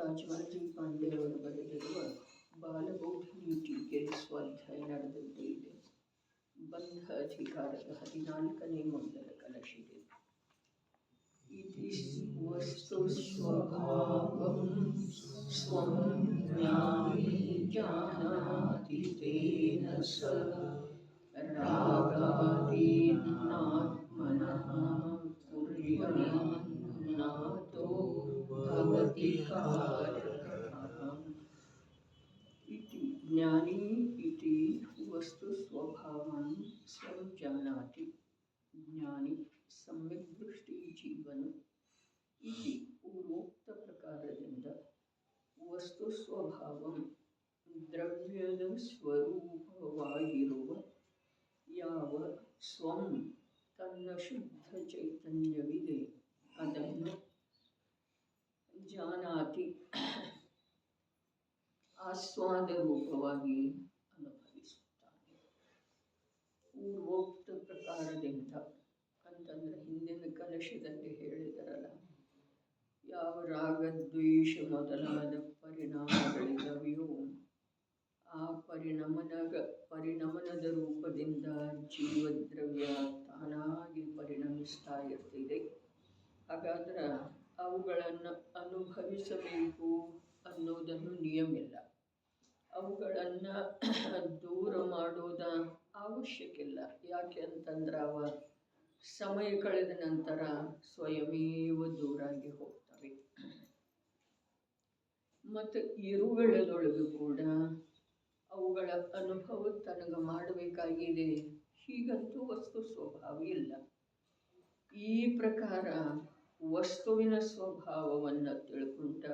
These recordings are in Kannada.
ರಾಜಮಾಜಿ ಪಾಂಡೆಯವರು ಬರೆದಿರುವ ಬಾಲಬೋಧಿನಿ ಟೀಕೆ ಸ್ವಾಧ್ಯಾಯ ನಡೆದಂತೆ ಇದೆ. ಬಂಧ ಅಧಿಕಾರದ 14ನೇ ಮೊದಲ ಕಲಶಿದೆ. ಇತಿ ವಸ್ತು ಸ್ವಭಾವಂ ಸ್ವಂ ಜ್ಞಾನಿ ಜಾನಾತಿ ತೇನ ಸ ರಾಗಾದೀನಾತ್ಮನಃ ಕುರ್ಯಾನ್ನಾತೋ ಭವತಿ ಕಾರಕಃ. ಇತಿ ಜ್ಞಾನಿ ಇತಿ ವಸ್ತು ಸ್ವಭಾವಂ ಸ್ವಂ ಜಾನಾತಿ. ಜ್ಞಾನಿ ಸಮ್ಯಕ್ ದೃಷ್ಟಿ ಜೀವನು ಇತಿ ಪೂರ್ವೋಕ್ತ ಪ್ರಕಾರದಿಂದ ವಸ್ತು ಸ್ವಭಾವಂ ದ್ರವ್ಯದ ಸ್ವರೂಪವಾಗಿರುವ ಯಾವ ಸ್ವಂ ತನ್ನ ಶುದ್ಧ ಚೈತನ್ಯವಿದೆ ಅದನ್ನು ಜಾನಾತಿ ಆಸ್ವಾದ ರೂಪವಾಗಿ ಅನುಭವಿಸುತ್ತಾನೆ. ಪೂರ್ವೋಕ್ತ ಪ್ರಕಾರದಿಂದ ಅಂತಂದರೆ ಹಿಂದಿನ ಕಲಶದಲ್ಲಿ ಹೇಳಿದರಲ್ಲ, ಯಾವ ರಾಗದ್ವೇಷ ಮೊದಲಾದ ಪರಿಣಾಮಗಳಿದವೆಯೋ ಆ ಪರಿಣಮನದ ರೂಪದಿಂದ ಜೀವದ್ರವ್ಯ ತಾನಾಗಿ ಪರಿಣಮಿಸ್ತಾ ಇರ್ತಿದೆ. ಹಾಗಾದ್ರೆ ಅವುಗಳನ್ನು ಅನುಭವಿಸಬೇಕು ಅನ್ನೋದನ್ನು ನಿಯಮಿಲ್ಲ. ಅವುಗಳನ್ನು ದೂರ ಮಾಡೋದ ಅವಶ್ಯಕ್ಕಿಲ್ಲ. ಯಾಕೆ ಅಂತಂದ್ರೆ ಅವ ಸಮಯ ಕಳೆದ ನಂತರ ಸ್ವಯಮೇವ ದೂರಾಗಿ ಹೋಗ್ತವೆ. ಮತ್ತು ಇರುವೆಳದೊಳಗೂ ಕೂಡ ಅವುಗಳ ಅನುಭವ ತನಗೆ ಮಾಡಬೇಕಾಗಿದೆ ಹೀಗಂತೂ ವಸ್ತು ಸ್ವಭಾವ ಇಲ್ಲ. ಈ ಪ್ರಕಾರ ವಸ್ತುವಿನ ಸ್ವಭಾವವನ್ನು ತಿಳ್ಕೊಂಡ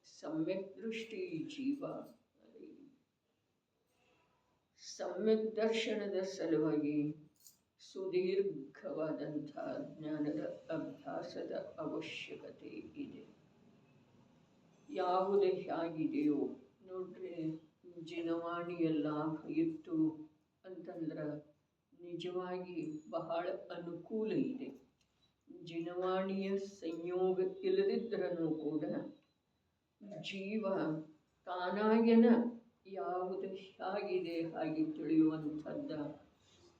ಸಮ್ಯಕ್ ದೃಷ್ಟಿ ಜೀವ ಸಮ್ಯಕ್ ದರ್ಶನದ ಸಲುವಾಗಿ ಸುದೀರ್ಘವಾದಂಥ ಜ್ಞಾನದ ಅಭ್ಯಾಸದ ಅವಶ್ಯಕತೆ ಇದೆ. ಯಾವುದು ಹೇಗಿದೆಯೋ ನೋಡ್ರಿ, ಜಿನವಾಣಿಯ ಲಾಭ ಇತ್ತು ಅಂತಂದ್ರೆ ನಿಜವಾಗಿ ಬಹಳ ಅನುಕೂಲ ಇದೆ. ಜಿನವಾಣಿಯ ಸಂಯೋಗ ಇಲ್ಲದಿದ್ದರೂ ಕೂಡ ಜೀವ ತಾನಾಗಿನ ಯಾವುದು ಹೇಗಿದೆ ಹಾಗೆ ತಿಳಿಯುವಂಥದ್ದ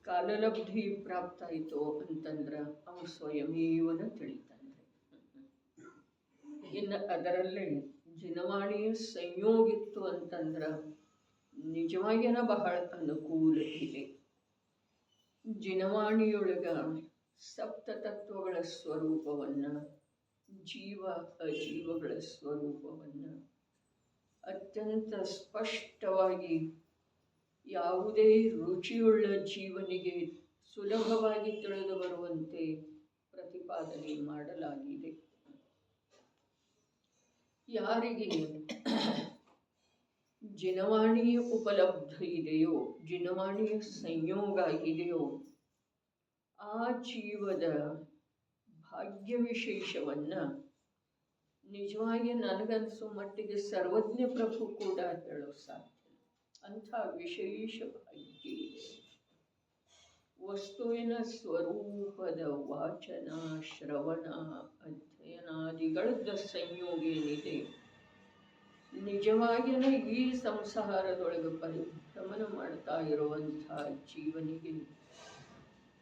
ಕಾಲಲಬ್ಧಿ ಪ್ರಾಪ್ತ ಆಯಿತು ಅಂತಂದ್ರೆ ಅವನು ಸ್ವಯಮೇವನ ತಿಳಿತಾನೆ. ಇನ್ನು ಅದರಲ್ಲೇ ಜಿನವಾಣಿಯ ಸಂಯೋಗ ಇತ್ತು ಅಂತಂದ್ರೆ ನಿಜವಾಗಿನ ಬಹಳ ಅನುಕೂಲ ಇದೆ. ಜಿನವಾಣಿಯೊಳಗ ಸಪ್ತತತ್ವಗಳ ಸ್ವರೂಪವನ್ನು, ಜೀವ ಅಜೀವಗಳ ಸ್ವರೂಪವನ್ನು ಅತ್ಯಂತ ಸ್ಪಷ್ಟವಾಗಿ ಯಾವುದೇ ರುಚಿಯುಳ್ಳ ಜೀವನಿಗೆ ಸುಲಭವಾಗಿ ತಿಳಿದು ಬರುವಂತೆ ಪ್ರತಿಪಾದನೆ ಮಾಡಲಾಗಿದೆ. ಯಾರಿಗೆ ಜಿನವಾಣಿಯ ಉಪಲಬ್ಧ ಇದೆಯೋ, ಜಿನವಾಣಿಯ ಸಂಯೋಗ ಇದೆಯೋ, ಆ ಜೀವದ ಭಾಗ್ಯ ವಿಶೇಷವನ್ನು ನಿಜವಾಗಿ ನನಗನ್ಸೋ ಮಟ್ಟಿಗೆ ಸರ್ವಜ್ಞ ಪ್ರಭು ಕೂಡ ಹೇಳೋ ಸಾಧ್ಯ. ಅಂಥ ವಿಶೇಷ ಭಾಗ್ಯ ಇದೆ. ವಸ್ತುವಿನ ಸ್ವರೂಪದ ವಾಚನ, ಶ್ರವಣ, ಅಧ್ಯಯನಾದಿಗಳದ ಸಂಯೋಗ ಏನಿದೆ, ನಿಜವಾಗಿನ ಈ ಸಂಸಾರದೊಳಗೆ ಪರಿಭ್ರಮಣ ಮಾಡ್ತಾ ಇರುವಂಥ ಜೀವನಿಗೆ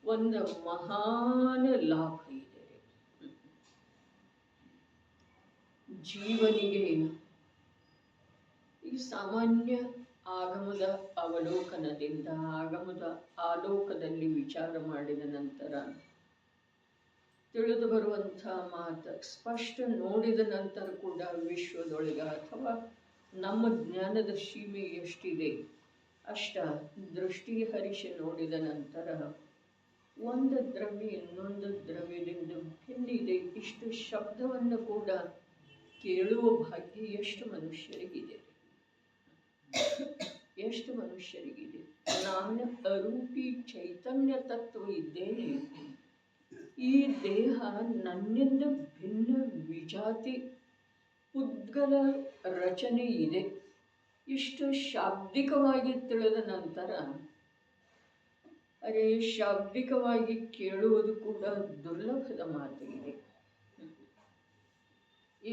ಒಂದು ಮಹಾನ್ ಲಾಭ ಇದೆ. ಜೀವನಿಗೆ ಈ ಸಾಮಾನ್ಯ ಆಗಮದ ಅವಲೋಕನದಿಂದ, ಆಗಮದ ಆಲೋಕದಲ್ಲಿ ವಿಚಾರ ಮಾಡಿದ ನಂತರ ತಿಳಿದು ಬರುವಂಥ ಮಾತು, ಸ್ಪಷ್ಟ ನೋಡಿದ ನಂತರ ಕೂಡ ವಿಶ್ವದೊಳಗ ಅಥವಾ ನಮ್ಮ ಜ್ಞಾನದ ಸೀಮೆ ಎಷ್ಟಿದೆ ಅಷ್ಟ ದೃಷ್ಟಿ ಹರಿಸಿ ನೋಡಿದ ನಂತರ ಒಂದು ದ್ರವ್ಯ ಇನ್ನೊಂದು ದ್ರವ್ಯದಿಂದ ಭಿನ್ನಿದೆ ಇಷ್ಟು ಶಬ್ದವನ್ನು ಕೂಡ ಕೇಳುವ ಭಾಗ್ಯ ಎಷ್ಟು ಮನುಷ್ಯರಿಗಿದೆ. ಎಷ್ಟು ಮನುಷ್ಯರಿಗಿದೆ. ನಾನು ಅರೂಪಿ ಚೈತನ್ಯ ತತ್ವ ಇದ್ದೇನೆ, ಈ ದೇಹ ನನ್ನಿಂದ ಭಿನ್ನ ವಿಜಾತಿ ಉದ್ಗಲ ರಚನೆ ಇದೆ, ಇಷ್ಟು ಶಾಬ್ದಿಕವಾಗಿ ತಿಳಿದ ನಂತರ ಅರೆ ಶಾಬ್ದಿಕವಾಗಿ ಕೇಳುವುದು ಕೂಡ ದುರ್ಲಭದ ಮಾತಾಗಿದೆ.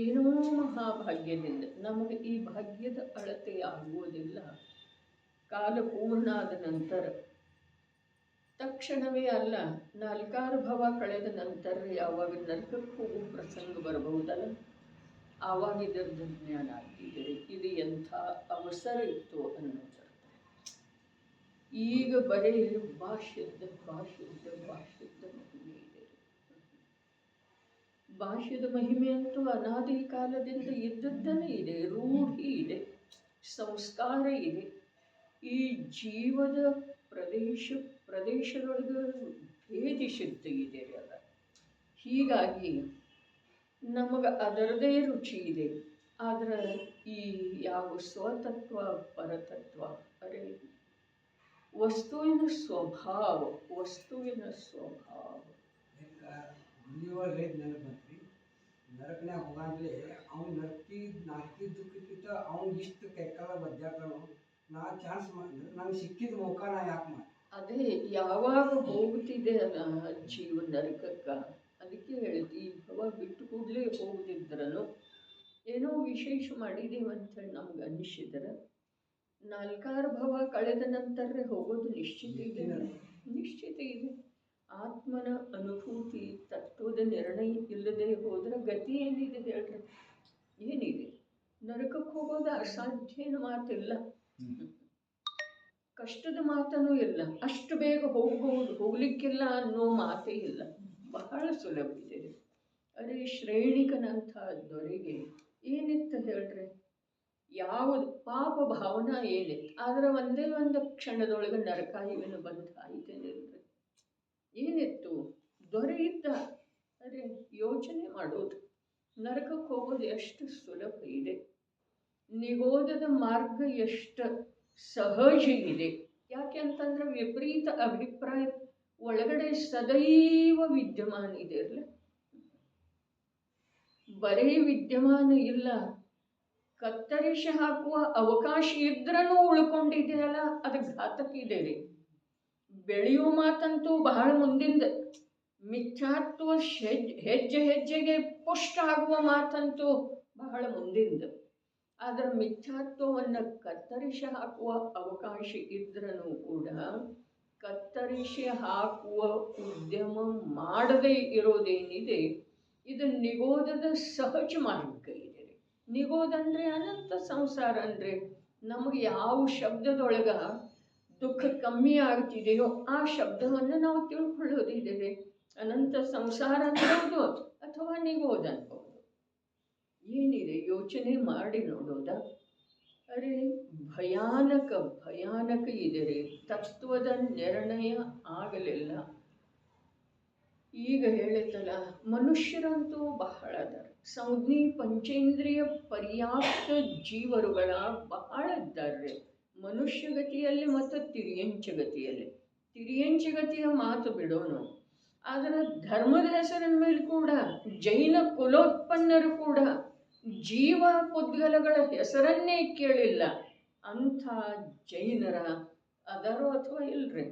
ಏನೋ ಮಹಾಭಾಗ್ಯದಿಂದ ನಮಗೆ ಈ ಭಾಗ್ಯದ ಅಳತೆ ಆಗುವುದಿಲ್ಲ. ಕಾಲ ಪೂರ್ಣ ಆದ ನಂತರ ತಕ್ಷಣವೇ ಅಲ್ಲ, 4 ಭವ ಕಳೆದ ನಂತರ ಯಾವಾಗ ನರಕಕ್ಕೆ ಹೋಗೋ ಪ್ರಸಂಗ ಬರಬಹುದಲ್ಲ, ಆವಾಗ ಇದರದ್ದು ಜ್ಞಾನ ಆಗಿದ್ದರೆ ಇದು ಎಂಥ ಅವಸರ ಇತ್ತು ಅನ್ನೋದು. ಈಗ ಬರೀ ಭಾಷ್ಯದ ಮಹಿಮೆ ಇದೆ. ಭಾಷ್ಯದ ಮಹಿಮೆ ಅಂತೂ ಅನಾದಿ ಕಾಲದಿಂದ ಇದ್ದದ್ದನೇ ಇದೆ, ರೂಢಿ ಇದೆ, ಸಂಸ್ಕಾರ ಇದೆ. ಈ ಜೀವದ ಪ್ರದೇಶದೊಳಗೆ ಭೇದಿಸಿದ್ದು ಇದೆ ಅದ. ಹೀಗಾಗಿ ನಮಗೆ ಅದರದೇ ರುಚಿ ಇದೆ. ಆದರೆ ಈ ಯಾವ ಸ್ವತತ್ವ ಪರತತ್ವ ಅರೆ ವಸ್ತುವಿನ ಸ್ವಭಾವ ನರಕನ್ಯಾಗ ಹೋಗಂದ್ರೆ ಅವ್ನು ನಾಲ್ಕಿ ದುಃಖಕ್ಕಿಂತ ಅವ್ನು ಇಷ್ಟು ಕೆಕ್ಕಲ ಬದ್ದಾಡ್ತಾನೋ, ನಾ ಚಾನ್ಸ್ ನಂಗೆ ಸಿಕ್ಕಿದ ಮೌಕ ನಾ ಯಾಕೆ ಮಾಡಿ. ಅದೇ ಯಾವಾಗ ಹೋಗ್ತಿದೆ ಅಲ್ಲ ಜೀವ ನರಕಕ್ಕೆ, ಅದಕ್ಕೆ ಹೇಳ್ತಿ ಈ ಭವ ಬಿಟ್ಟು ಕೂಡಲೇ ಹೋಗದಿದ್ರನು ಏನೋ ವಿಶೇಷ ಮಾಡಿದ್ದೀವಿ ಅಂತೇಳಿ ನಮ್ಗೆ ಅನ್ನಿಸಿದ್ರೆ 4 ಭವ ಕಳೆದ ನಂತರ ಹೋಗೋದು ನಿಶ್ಚಿತ ಇದೆ. ಆತ್ಮನ ಅನುಭೂತಿ ತತ್ವದ ನಿರ್ಣಯ ಇಲ್ಲದೆ ಹೋದ್ರೆ ಗತಿ ಏನಿದೆ ಹೇಳ್ರಿ? ಏನಿದೆ? ನರಕಕ್ಕೆ ಹೋಗೋದು ಅಸಾಧ್ಯನ ಮಾತಿಲ್ಲ, ಕಷ್ಟದ ಮಾತನೂ ಇಲ್ಲ, ಅಷ್ಟು ಬೇಗ ಹೋಗ್ಲಿಕ್ಕಿಲ್ಲ ಅನ್ನೋ ಮಾತೇ ಇಲ್ಲ, ಬಹಳ ಸುಲಭ ಇದೆ. ಅದೇ ಶ್ರೇಣಿಕನಂಥ ದೊರೆಗೆ ಏನಿತ್ತು ಹೇಳ್ರಿ? ಯಾವುದು ಪಾಪ ಭಾವನಾ ಏನಿತ್ತು, ಆದರೆ ಒಂದೇ ಒಂದು ಕ್ಷಣದೊಳಗೆ ನರಕ ಇವನು ಬಂದು ಆಯ್ತೇನಿಲ್ರಿ? ಏನಿತ್ತು? ದೊರೆ ಇದ್ದ. ಅರೆ ಯೋಚನೆ ಮಾಡೋದು, ನರಕಕ್ಕೆ ಹೋಗೋದು ಎಷ್ಟು ಸುಲಭ ಇದೆ, ನಿಗೋಧದ ಮಾರ್ಗ ಎಷ್ಟು ಸಹಜ ಇದೆ. ಯಾಕೆ ಅಂತಂದ್ರೆ ವಿಪರೀತ ಅಭಿಪ್ರಾಯ ಒಳಗಡೆ ಸದೈವ ವಿದ್ಯಮಾನ ಇದೆ ಅಲ್ಲ, ಬರೀ ವಿದ್ಯಮಾನ ಇಲ್ಲ, ಕತ್ತರಿಸಿ ಹಾಕುವ ಅವಕಾಶ ಇದ್ರೂ ಉಳ್ಕೊಂಡಿದೆಯಲ್ಲ, ಅದು ಘಾತಕ ಇದೆ ರೀ. ಬೆಳೆಯುವ ಮಾತಂತೂ ಬಹಳ ಮುಂದಿಂದ, ಮಿಥ್ಯಾತ್ವ ಹೆಜ್ಜೆಗೆ ಪುಷ್ಟ ಆಗುವ ಮಾತಂತೂ ಬಹಳ ಮುಂದಿಂದ. ಆದರೆ ಮಿಥ್ಯಾತ್ವವನ್ನು ಕತ್ತರಿಸಿ ಹಾಕುವ ಅವಕಾಶ ಇದ್ರೂ ಕೂಡ ಕತ್ತರಿಸಿ ಹಾಕುವ ಉದ್ಯಮ ಮಾಡದೇ ಇರೋದೇನಿದೆ, ಇದು ನಿಗೋಧದ ಸಹಜ ಮಾರ್ಗ ಇದೆ. ನಿಗೋಧ ಅಂದರೆ ಅನಂತ ಸಂಸಾರ. ಅಂದರೆ ನಮಗೆ ಯಾವ ಶಬ್ದದೊಳಗ ದುಃಖ ಕಮ್ಮಿ ಆಗ್ತಿದೆಯೋ ಆ ಶಬ್ದವನ್ನು ನಾವು ತಿಳ್ಕೊಳ್ಳೋದಿದೆ. ಅನಂತ ಸಂಸಾರ ಅನ್ಬೋದು ಅಥವಾ ನಿಗೋಧ ಅನ್ಬೋದು. ಏನಿದೆ ಯೋಚನೆ ಮಾಡಿ ನೋಡೋದ? ಅರೆ ಭಯಾನಕ ಇದೆ ರೀ. ತತ್ವದ ನಿರ್ಣಯ ಆಗಲಿಲ್ಲ. ಈಗ ಹೇಳಿತಲ್ಲ, ಮನುಷ್ಯರಂತೂ ಬಹಳ ಅದಾರ. ಸಂಜ್ಞಿ ಪಂಚೇಂದ್ರಿಯ ಪರ್ಯಾಪ್ತ ಜೀವರುಗಳ ಬಹಳ ಇದ್ದಾರೆ ಮನುಷ್ಯಗತಿಯಲ್ಲಿ ಮತ್ತು ತಿರಿಯಂಚಗತಿಯ ಮಾತು ಬಿಡೋನು. ಆದರೆ ಧರ್ಮದ ಹೆಸರಿನ ಮೇಲೆ ಕೂಡ ಜೈನ ಕುಲೋತ್ಪನ್ನರು ಕೂಡ ಜೀವ ಪುದ್ಗಲಗಳ ಹೆಸರನ್ನೇ ಕೇಳಿಲ್ಲ. ಅಂಥ ಜೈನರ ಅದರೋ ಅಥವಾ ಇಲ್ರಿ?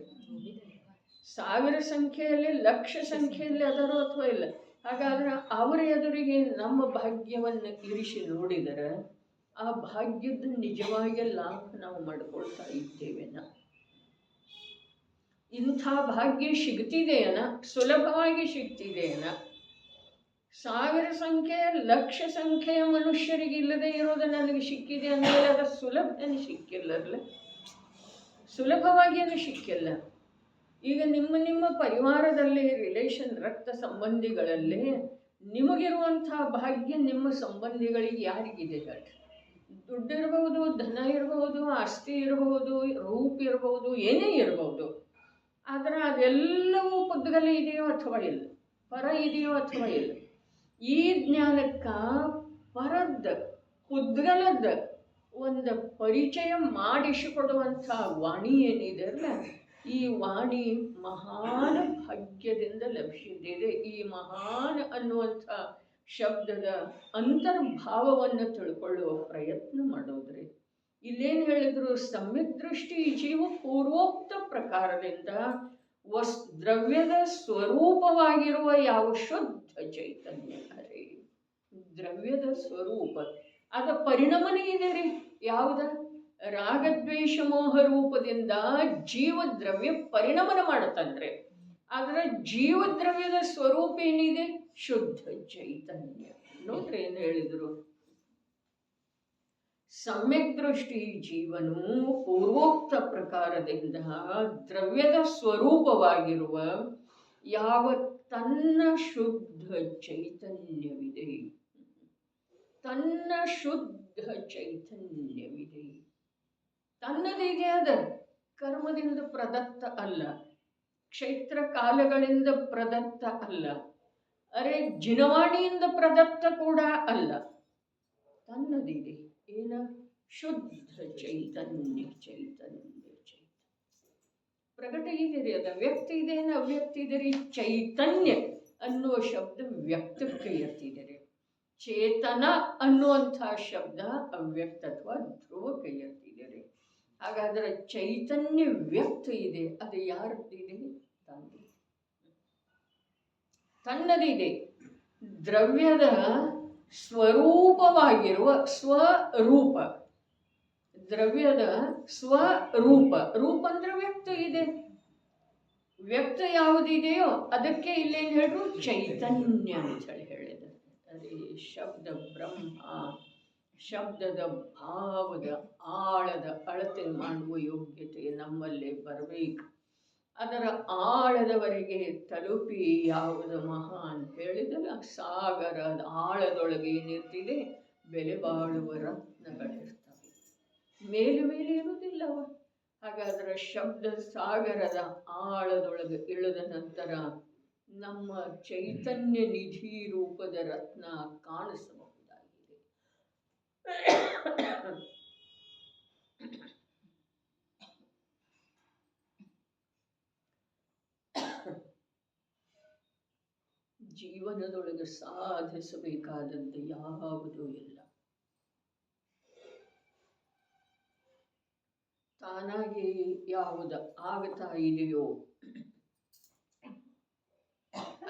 1000 ಸಂಖ್ಯೆಯಲ್ಲಿ, ಲಕ್ಷ ಸಂಖ್ಯೆಯಲ್ಲಿ ಅದರೋ ಅಥವಾ ಇಲ್ಲ? ಹಾಗಾದ್ರೆ ಅವರ ಎದುರಿಗೆ ನಮ್ಮ ಭಾಗ್ಯವನ್ನು ಇರಿಸಿ ನೋಡಿದರೆ ಆ ಭಾಗ್ಯದ ನಿಜವಾಗಿ ಲಾಭ ನಾವು ಮಾಡಿಕೊಳ್ತಾ ಇದ್ದೇವೆನ? ಇಂಥ ಭಾಗ್ಯ ಸಿಗ್ತಿದೆಯನ? ಸುಲಭವಾಗಿ ಸಿಗ್ತಿದೆಯನ? 1000 ಸಂಖ್ಯೆ, ಲಕ್ಷ ಸಂಖ್ಯೆಯ ಮನುಷ್ಯರಿಗೆ ಇಲ್ಲದೆ ಇರೋದು ನನಗೆ ಸಿಕ್ಕಿದೆ ಅಂದರೆ ಅದು ಸುಲಭನೇ ಸಿಕ್ಕಿಲ್ಲಲ್ಲ, ಸುಲಭವಾಗಿಯೂ ಸಿಕ್ಕಿಲ್ಲ. ಈಗ ನಿಮ್ಮ ಪರಿವಾರದಲ್ಲಿ ರಿಲೇಷನ್, ರಕ್ತ ಸಂಬಂಧಿಗಳಲ್ಲೇ ನಿಮಗಿರುವಂಥ ಭಾಗ್ಯ ನಿಮ್ಮ ಸಂಬಂಧಿಗಳಿಗೆ ಯಾರಿಗಿದೆ ಹೇಳಿ? ದುಡ್ಡಿರ್ಬೋದು, ಧನ ಇರಬಹುದು, ಆಸ್ತಿ ಇರಬಹುದು, ರೂಪ ಇರಬಹುದು, ಏನೇ ಇರಬಹುದು. ಆದರೆ ಅದೆಲ್ಲವೂ ಪುದ್ಗಲ ಇದೆಯೋ ಅಥವಾ ಇಲ್ಲ, ಪರ ಇದೆಯೋ ಅಥವಾ ಇಲ್ಲ? ಈ ಜ್ಞಾನಕ್ಕೆ ಪರದ್ದ ಪುದ್ಗಲದ ಒಂದು ಪರಿಚಯ ಮಾಡಿಸಿಕೊಡುವಂಥ ವಾಣಿ ಏನಿದೆ ಅಲ್ಲ, ಈ ವಾಣಿ ಮಹಾನ್ ಭಾಗ್ಯದಿಂದ ಲಭಿಸಿದೆ. ಈ ಮಹಾನ್ ಅನ್ನುವಂಥ ಶಬ್ದದ ಅಂತರ್ಭಾವವನ್ನು ತಿಳ್ಕೊಳ್ಳುವ ಪ್ರಯತ್ನ ಮಾಡೋದ್ರಿ. ಇಲ್ಲೇನು ಹೇಳಿದ್ರು? ಸಮ್ಯಕ್ ದೃಷ್ಟಿ ಜೀವ ಪೂರ್ವೋಕ್ತ ಪ್ರಕಾರದಿಂದ ದ್ರವ್ಯದ ಸ್ವರೂಪವಾಗಿರುವ ಯಾವ ಶುದ್ಧ ಚೈತನ್ಯ, ಅರೆ ದ್ರವ್ಯದ ಸ್ವರೂಪ ಅದ ಪರಿಣಮನೇ ಇದೆ ರೀ. ಯಾವುದ ರಾಗದ್ವೇಷ ಮೋಹ ರೂಪದಿಂದ ಜೀವದ್ರವ್ಯ ಪರಿಣಮನ ಮಾಡತ್ತಂದ್ರೆ, ಆದ್ರೆ ಜೀವದ್ರವ್ಯದ ಸ್ವರೂಪ ಏನಿದೆ? ಶುದ್ಧ ಚೈತನ್ಯ. ನೋಡ್ರಿ ಏನು ಹೇಳಿದ್ರು, ಸಮ್ಯಕ್ ದೃಷ್ಟಿ ಜೀವನು ಪೂರ್ವೋಕ್ತ ಪ್ರಕಾರದಿಂದ ದ್ರವ್ಯದ ಸ್ವರೂಪವಾಗಿರುವ ಯಾವ ತನ್ನ ಶುದ್ಧ ಚೈತನ್ಯವಿದೆ, ತನ್ನ ಶುದ್ಧ ಚೈತನ್ಯವಿದೆ, ತನ್ನದಿದೆ. ಅದ ಕರ್ಮದಿಂದ ಪ್ರದತ್ತ ಅಲ್ಲ, ಕ್ಷೇತ್ರ ಕಾಲಗಳಿಂದ ಪ್ರದತ್ತ ಅಲ್ಲ, ಅರೆ ಜಿನವಾಣಿಯಿಂದ ಪ್ರದತ್ತ ಕೂಡ ಅಲ್ಲ, ತನ್ನದಿದೆ. ಏನ? ಶುದ್ಧ ಚೈತನ್ಯ. ಚೈತನ್ಯ ಪ್ರಕಟ ಇದೆ. ಅದ ವ್ಯಕ್ತಿ ಇದೆ, ಅವ್ಯಕ್ತಿ ಇದೆ ರೀ. ಚೈತನ್ಯ ಅನ್ನುವ ಶಬ್ದ ವ್ಯಕ್ತಕ್ಕೆ ಎತ್ತಿದರೆ, ಚೇತನ ಅನ್ನುವಂಥ ಶಬ್ದ ಅವ್ಯಕ್ತ ಅಥವಾ ಧ್ರುವಕ್ಕೆ ಎತ್ತಿದರೆ. ಹಾಗಾದ್ರೆ ಚೈತನ್ಯ ವ್ಯಕ್ತ ಇದೆ, ಅದು ಯಾರದ್ದಿದೆ? ತನ್ನದಿದೆ. ದ್ರವ್ಯದ ಸ್ವರೂಪವಾಗಿರುವ ಸ್ವರೂಪ, ದ್ರವ್ಯದ ಸ್ವರೂಪ, ರೂಪ ಅಂದ್ರೆ ವ್ಯಕ್ತ ಇದೆ. ವ್ಯಕ್ತ ಯಾವುದಿದೆಯೋ ಅದಕ್ಕೆ ಇಲ್ಲೇನು ಹೇಳ್ರು? ಚೈತನ್ಯ ಅಂತ ಹೇಳಿದ. ಅದೇ ಶಬ್ದ ಬ್ರಹ್ಮ, ಶಬ್ದದ ಭಾವದ ಆಳದ ಅಳತೆ ಮಾಡುವ ಯೋಗ್ಯತೆ ನಮ್ಮಲ್ಲೇ ಬರಬೇಕು. ಅದರ ಆಳದವರೆಗೆ ತಲುಪಿ ಯಾವುದು ಮಹಾನ್ ಹೇಳಿದಲ್ಲ, ಸಾಗರದ ಆಳದೊಳಗೆ ಏನಿರ್ತಿದೆ? ಬೆಲೆ ಬಾಳುವ ರತ್ನಗಳಿರ್ತವೆ, ಮೇಲೆ ಮೇಲೆ ಇರುವುದಿಲ್ಲವ. ಹಾಗಾದ್ರೆ ಶಬ್ದ ಸಾಗರದ ಆಳದೊಳಗೆ ಇಳಿದ ನಂತರ ನಮ್ಮ ಚೈತನ್ಯ ನಿಧಿ ರೂಪದ ರತ್ನ ಕಾಣಿಸಬಹುದಾಗಿದೆ. ಜೀವನದೊಳಗೆ ಸಾಧಿಸಬೇಕಾದಂತೆ ಯಾವುದೂ ಇಲ್ಲ. ತಾನಾಗಿ ಯಾವುದು ಆಗ್ತಾ ಇದೆಯೋ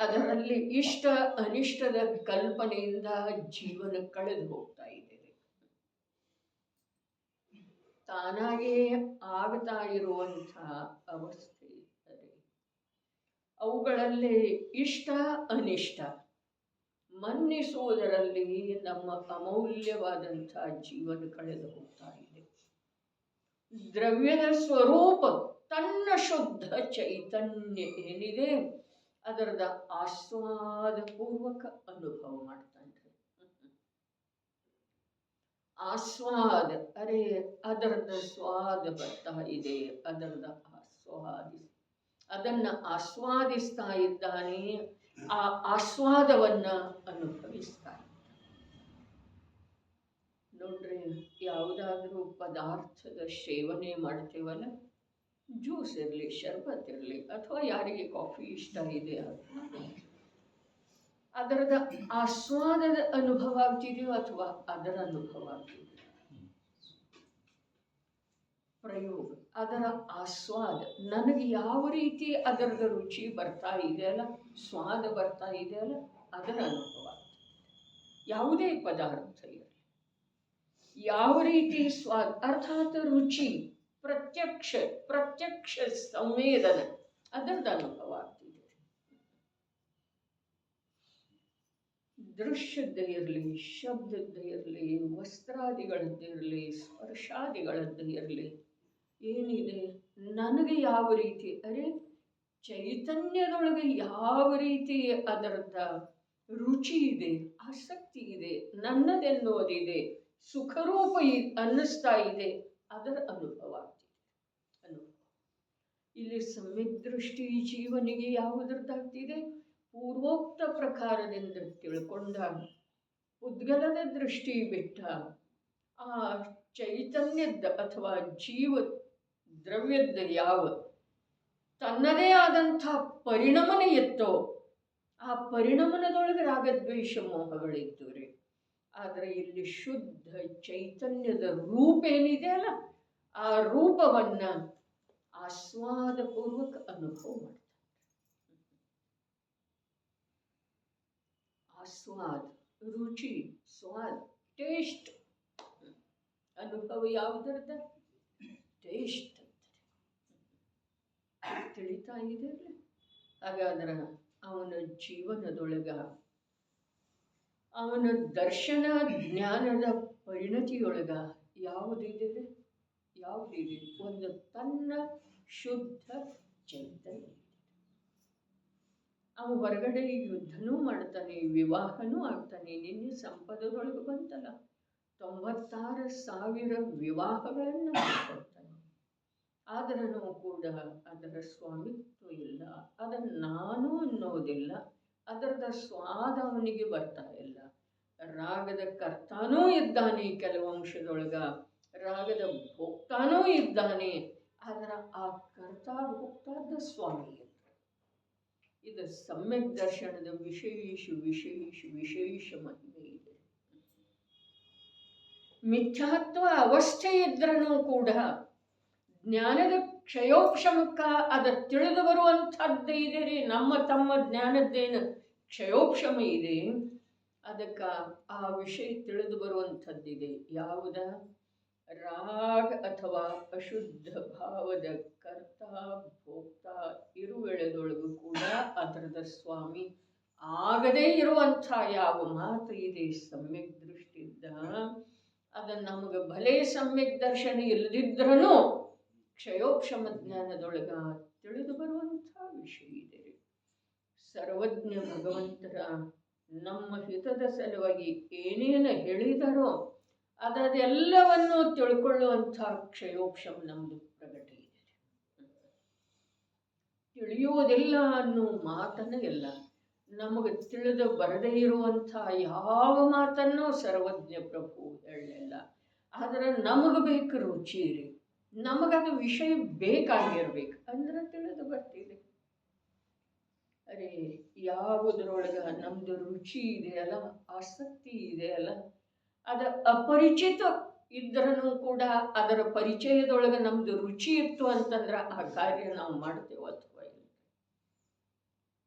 ಅದರಲ್ಲಿ ಇಷ್ಟ ಅನಿಷ್ಟದ ಕಲ್ಪನೆಯಿಂದ ಜೀವನ ಕಳೆದು ಹೋಗ್ತಾ ಇದೆ. ತಾನಾಗೇ ಆಗ್ತಾ ಇರುವಂಥ ಅವಸ್ಥೆ ಅದೇ. ಅವುಗಳಲ್ಲಿ ಇಷ್ಟ ಅನಿಷ್ಟ ಮನ್ನಿಸುವುದರಲ್ಲಿ ನಮ್ಮ ಅಮೂಲ್ಯವಾದಂಥ ಜೀವನ ಕಳೆದು ಹೋಗ್ತಾ ಇದೆ. ದ್ರವ್ಯದ ಸ್ವರೂಪ ತನ್ನ ಶುದ್ಧ ಚೈತನ್ಯ ಏನಿದೆ ಅದರದ ಆಸ್ವಾದಪೂರ್ವಕ ಅನುಭವ ಮಾಡ್ತಾನೆ. ಆಸ್ವಾದ, ಅರೆ ಅದರದ ಸ್ವಾದ ಬರ್ತಾ ಇದೆ, ಅದರದ ಅದನ್ನ ಆಸ್ವಾದಿಸ್ತಾ ಇದ್ದಾನೆ, ಆ ಆಸ್ವಾದವನ್ನ ಅನುಭವಿಸ್ತಾ ಇದ್ದಾನೆ. ನೋಡ್ರಿ, ಯಾವುದಾದ್ರೂ ಪದಾರ್ಥದ ಸೇವನೆ ಮಾಡ್ತೇವಲ್ಲ, ಜ್ಯೂಸ್ ಇರಲಿ, ಶರ್ಬತ್ ಇರಲಿ, ಅಥವಾ ಯಾರಿಗೆ ಕಾಫಿ ಇಷ್ಟ ಇದೆ ಅದರದ ಆಸ್ವಾದದ ಅನುಭವ ಆಗ್ತಿದೆಯೋ ಅಥವಾ ಅದರ ಅನುಭವ ಆಗ್ತಿದೆಯೋ? ಪ್ರಯೋಗ, ಅದರ ಆಸ್ವಾದ, ನನಗೆ ಯಾವ ರೀತಿ ಅದರದ ರುಚಿ ಬರ್ತಾ ಇದೆಯಲ್ಲ, ಸ್ವಾದ ಬರ್ತಾ ಇದೆಯಲ್ಲ, ಅದರ ಅನುಭವ. ಯಾವುದೇ ಪದಾರ್ಥ ಇರಲಿ, ಯಾವ ರೀತಿ ಸ್ವಾದ ಅರ್ಥಾತ್ ರುಚಿ, ಪ್ರತ್ಯಕ್ಷ ಸಂವೇದನ, ಅದರದ ಅನುಭವ ಆಗ್ತಿದೆ. ದೃಶ್ಯದ್ದೇ ಇರಲಿ, ಶಬ್ದದ್ದೇ ಇರಲಿ, ವಸ್ತ್ರಾದಿಗಳದ್ದೇ ಇರಲಿ, ಸ್ಪರ್ಶಾದಿಗಳದ್ದೇ ಇರಲಿ, ಏನಿದೆ ನನಗೆ ಯಾವ ರೀತಿ, ಅರೆ ಚೈತನ್ಯದೊಳಗೆ ಯಾವ ರೀತಿ ಅದರದ ರುಚಿ ಇದೆ, ಆಸಕ್ತಿ ಇದೆ, ನನ್ನದೆನ್ನುವುದಿದೆ, ಸುಖರೂಪ ಅನ್ನಿಸ್ತಾ ಇದೆ, ಅದರ ಅನುಭವ ಆಗ್ತಿದೆ. ಇಲ್ಲಿ ಸಮ್ಯಕ್ ದೃಷ್ಟಿ ಜೀವನಿಗೆ ಯಾವುದರದ್ದಾಗ್ತಿದೆ? ಪೂರ್ವೋಕ್ತ ಪ್ರಕಾರದಿಂದ ತಿಳ್ಕೊಂಡಾಗ ಉದ್ಗಲದ ದೃಷ್ಟಿ ಬಿಟ್ಟ ಆ ಚೈತನ್ಯದ ಅಥವಾ ಜೀವ ದ್ರವ್ಯದ ಯಾವ ತನ್ನದೇ ಆದಂಥ ಪರಿಣಮನ ಎತ್ತೋ ಆ ಪರಿಣಮನದೊಳಗೆ ರಾಗದ್ವೇಷ ಮೋಹಗಳಿದ್ದು ರೀ. ಆದರೆ ಇಲ್ಲಿ ಶುದ್ಧ ಚೈತನ್ಯದ ರೂಪ ಏನಿದೆ ಅಲ್ಲ, ಆ ರೂಪವನ್ನ ಆಸ್ವಾದಪೂರ್ವಕ ಅನುಭವ ಮಾಡ್ತಾರೆ. ಆಸ್ವಾದ ರುಚಿ, ಸ್ವಾದ, ಟೇಸ್ಟ್. ಅನುಭವ ಯಾವುದರದ? ಟೇಸ್ಟ್ ಅಂತಾರೆ. ತಿಳಿತಾ ಇದೆ. ಹಾಗಾದ್ರೆ ಅವನ ಜೀವನದೊಳಗ ಅವನ ದರ್ಶನ ಜ್ಞಾನದ ಪರಿಣತಿಯೊಳಗ ಯಾವುದಿದೆ? ಒಂದು ತನ್ನ ಶುದ್ಧ ಚೈತನ್ಯ. ಅವನು ಹೊರಗಡೆ ಯುದ್ಧನೂ ಮಾಡ್ತಾನೆ, ವಿವಾಹನೂ ಆಗ್ತಾನೆ. ನಿನ್ನೆ ಸಂಪದದೊಳಗೆ ಬಂತಲ್ಲ, 96,000 ವಿವಾಹಗಳನ್ನು ಮಾಡ್ಕೊಳ್ತಾನೆ. ಆದ್ರೂ ಕೂಡ ಅದರ ಸ್ವಾಮಿತ್ವ ಇಲ್ಲ, ಅದನ್ನು ನಾನು ಅನ್ನೋದಿಲ್ಲ, ಅದರದ ಸ್ವಾದ ಅವನಿಗೆ ಬರ್ತಾ ಇಲ್ಲ. ರಾಗದ ಕರ್ತಾನೂ ಇದ್ದಾನೆ, ಕೆಲವು ಅಂಶದೊಳಗ ರಾಗದ ಭೋಕ್ತಾನೂ ಇದ್ದಾನೆ, ಆದರೆ ಆ ಕರ್ತ ಭೋಕ್ತಾದ ಸ್ವಾಮಿ ಇಲ್ಲ. ಇದು ಸಮ್ಯಕ್ ದರ್ಶನದ ವಿಶೇಷ ಮಹಿಮೆ ಇದೆ. ಮಿಥ್ಯಾತ್ವ ಅವಸ್ಥೆ ಇದ್ರೂ ಕೂಡ ಜ್ಞಾನದ ಕ್ಷಯೋಪಶಮಕ್ಕ ಅದ ತಿಳಿದು ಬರುವಂಥದ್ದು ಇದೆ ರೀ. ನಮ್ಮ ತಮ್ಮ ಜ್ಞಾನದ್ದೇನು ಕ್ಷಯೋಪಶಮ ಇದೆ, ಅದಕ್ಕೆ ಆ ವಿಷಯ ತಿಳಿದು ಬರುವಂಥದ್ದಿದೆ. ಯಾವುದ? ರಾಗ ಅಥವಾ ಅಶುದ್ಧ ಭಾವದ ಕರ್ತ ಭೋಕ್ತ ಇರುವೆಳೆದೊಳಗೂ ಕೂಡ ಅದರದ ಸ್ವಾಮಿ ಆಗದೇ ಇರುವಂಥ ಯಾವ ಮಾತು ಇದೆ ಸಮ್ಯಕ್ ದೃಷ್ಟಿಯಿಂದ, ಅದನ್ನು ನಮಗೆ ಭಲೇ ಸಮ್ಯಕ್ ದರ್ಶನ ಇಲ್ಲದಿದ್ರೂ ಕ್ಷಯೋಪಶಮ ಜ್ಞಾನದೊಳಗ ತಿಳಿದು ಬರುವಂಥ ವಿಷಯ ಇದೆ. ಸರ್ವಜ್ಞ ಭಗವಂತರ ನಮ್ಮ ಹಿತದ ಸಲುವಾಗಿ ಏನೇನು ಹೇಳಿದಾರೋ ಅದೆಲ್ಲವನ್ನು ತಿಳ್ಕೊಳ್ಳುವಂಥ ಕ್ಷಯೋಪಶಮ ನಮ್ಮದು ಪ್ರಗಟ ಇದೆ. ತಿಳಿಯುವುದಿಲ್ಲ ಅನ್ನೋ ಮಾತನ್ನು ಇಲ್ಲ, ನಮಗೆ ತಿಳಿದು ಬರದೇ ಇರುವಂಥ ಯಾವ ಮಾತನ್ನು ಸರ್ವಜ್ಞ ಪ್ರಭು ಹೇಳಲಿಲ್ಲ. ಆದರೆ ನಮಗೆ ಬೇಕು ರುಚಿ ರೀ, ನಮಗದು ವಿಷಯ ಬೇಕಾಗಿರ್ಬೇಕು ಅಂದ್ರೆ ತಿಳಿದು ಬರ್ತಿದೆ. ಅರೆ ಯಾವುದರೊಳಗೆ ನಮ್ಮದು ರುಚಿ ಇದೆಯಲ್ಲ, ಆಸಕ್ತಿ ಇದೆಯಲ್ಲ, ಅದು ಅಪರಿಚಿತ ಇದ್ರೂ ಕೂಡ ಅದರ ಪರಿಚಯದೊಳಗೆ ನಮ್ಮದು ರುಚಿ ಇತ್ತು ಅಂತಂದ್ರೆ ಆ ಕಾರ್ಯ ನಾವು ಮಾಡ್ತೇವೆ ಅಥವಾ ಇಲ್ಲ.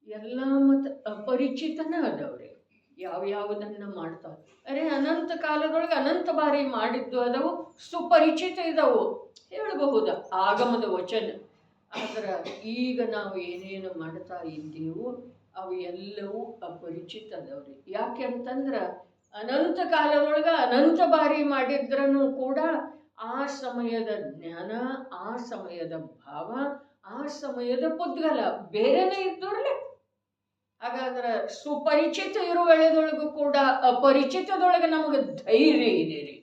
ಎಲ್ಲ ಮತ್ತು ಅಪರಿಚಿತನ ಅದವ್ರೆ ಯಾವ್ಯಾವುದನ್ನು ಮಾಡ್ತಾವೆ. ಅರೆ ಅನಂತ ಕಾಲದೊಳಗೆ ಅನಂತ ಬಾರಿ ಮಾಡಿದ್ದು ಅದವು, ಸುಪರಿಚಿತ ಇದ್ದವು ಹೇಳಬಹುದು ಆಗಮದ ವಚನ. ಆದ್ರೆ ಈಗ ನಾವು ಏನೇನು ಮಾಡ್ತಾ ಇದ್ದೀವೋ ಅವು ಎಲ್ಲವೂ ಅಪರಿಚಿತದವ್ರಿ. ಯಾಕೆ ಅಂತಂದ್ರೆ ಅನಂತ ಕಾಲದೊಳಗೆ ಅನಂತ ಬಾರಿ ಮಾಡಿದ್ರೂ ಕೂಡ ಆ ಸಮಯದ ಜ್ಞಾನ, ಆ ಸಮಯದ ಭಾವ, ಆ ಸಮಯದ ಪುದ್ಗಲ ಬೇರೆನೇ ಇದ್ದವ್ರಲ್ಲೇ. ಹಾಗಾದ್ರೆ ಸುಪರಿಚಿತ ಇರುವೆಳೆದೊಳಗೂ ಕೂಡ ಅಪರಿಚಿತದೊಳಗೆ ನಮಗೆ ಧೈರ್ಯ ಇದೆ ರೀ.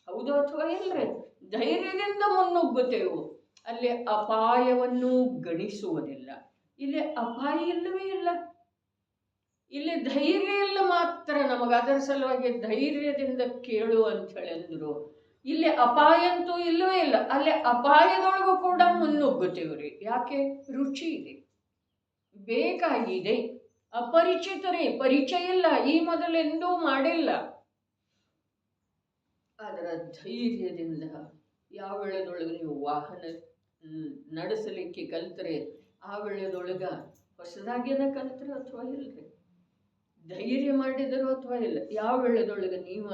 ಹೌದು ಅಥವಾ ಇಲ್ರಿ? ಧೈರ್ಯದಿಂದ ಮುನ್ನುಗ್ಗುತ್ತೇವೆ. ಅಲ್ಲಿ ಅಪಾಯವನ್ನು ಗಣಿಸುವುದಿಲ್ಲ. ಇಲ್ಲಿ ಅಪಾಯ ಇಲ್ಲವೇ ಇಲ್ಲ. ಇಲ್ಲಿ ಧೈರ್ಯ ಇಲ್ಲ ಮಾತ್ರ ನಮಗೆ. ಅದರ ಸಲುವಾಗಿ ಧೈರ್ಯದಿಂದ ಕೇಳು ಅಂಥೇಳಿ ಅಂದರು. ಇಲ್ಲಿ ಅಪಾಯ ಅಂತೂ ಇಲ್ಲವೇ ಇಲ್ಲ. ಅಲ್ಲಿ ಅಪಾಯದೊಳಗೂ ಕೂಡ ಮುನ್ನುಗ್ಗುತ್ತೇವ್ರಿ. ಯಾಕೆ? ರುಚಿ ಇದೆ, ಬೇಕಾಗಿದೆ. ಅಪರಿಚಿತರೇ, ಪರಿಚಯ ಇಲ್ಲ, ಈ ಮೊದಲೆಂದೂ ಮಾಡಿಲ್ಲ. ಅದರ ಧೈರ್ಯದಿಂದ ಯಾವ ವೇಳೆದೊಳಗೆ ನೀವು ವಾಹನ ನಡೆಸಲಿಕ್ಕೆ ಕಲ್ತರೆ ಆ ವೇಳೆದೊಳಗೆ ಹೊಸದಾಗೇನ ಕಲ್ತ್ರೆ ಅಥವಾ ಇಲ್ಲರಿ, ಧೈರ್ಯ ಮಾಡಿದರು ಅಥವಾ ಇಲ್ಲ. ಯಾವ ವೇಳೆದೊಳಗೆ ನೀವು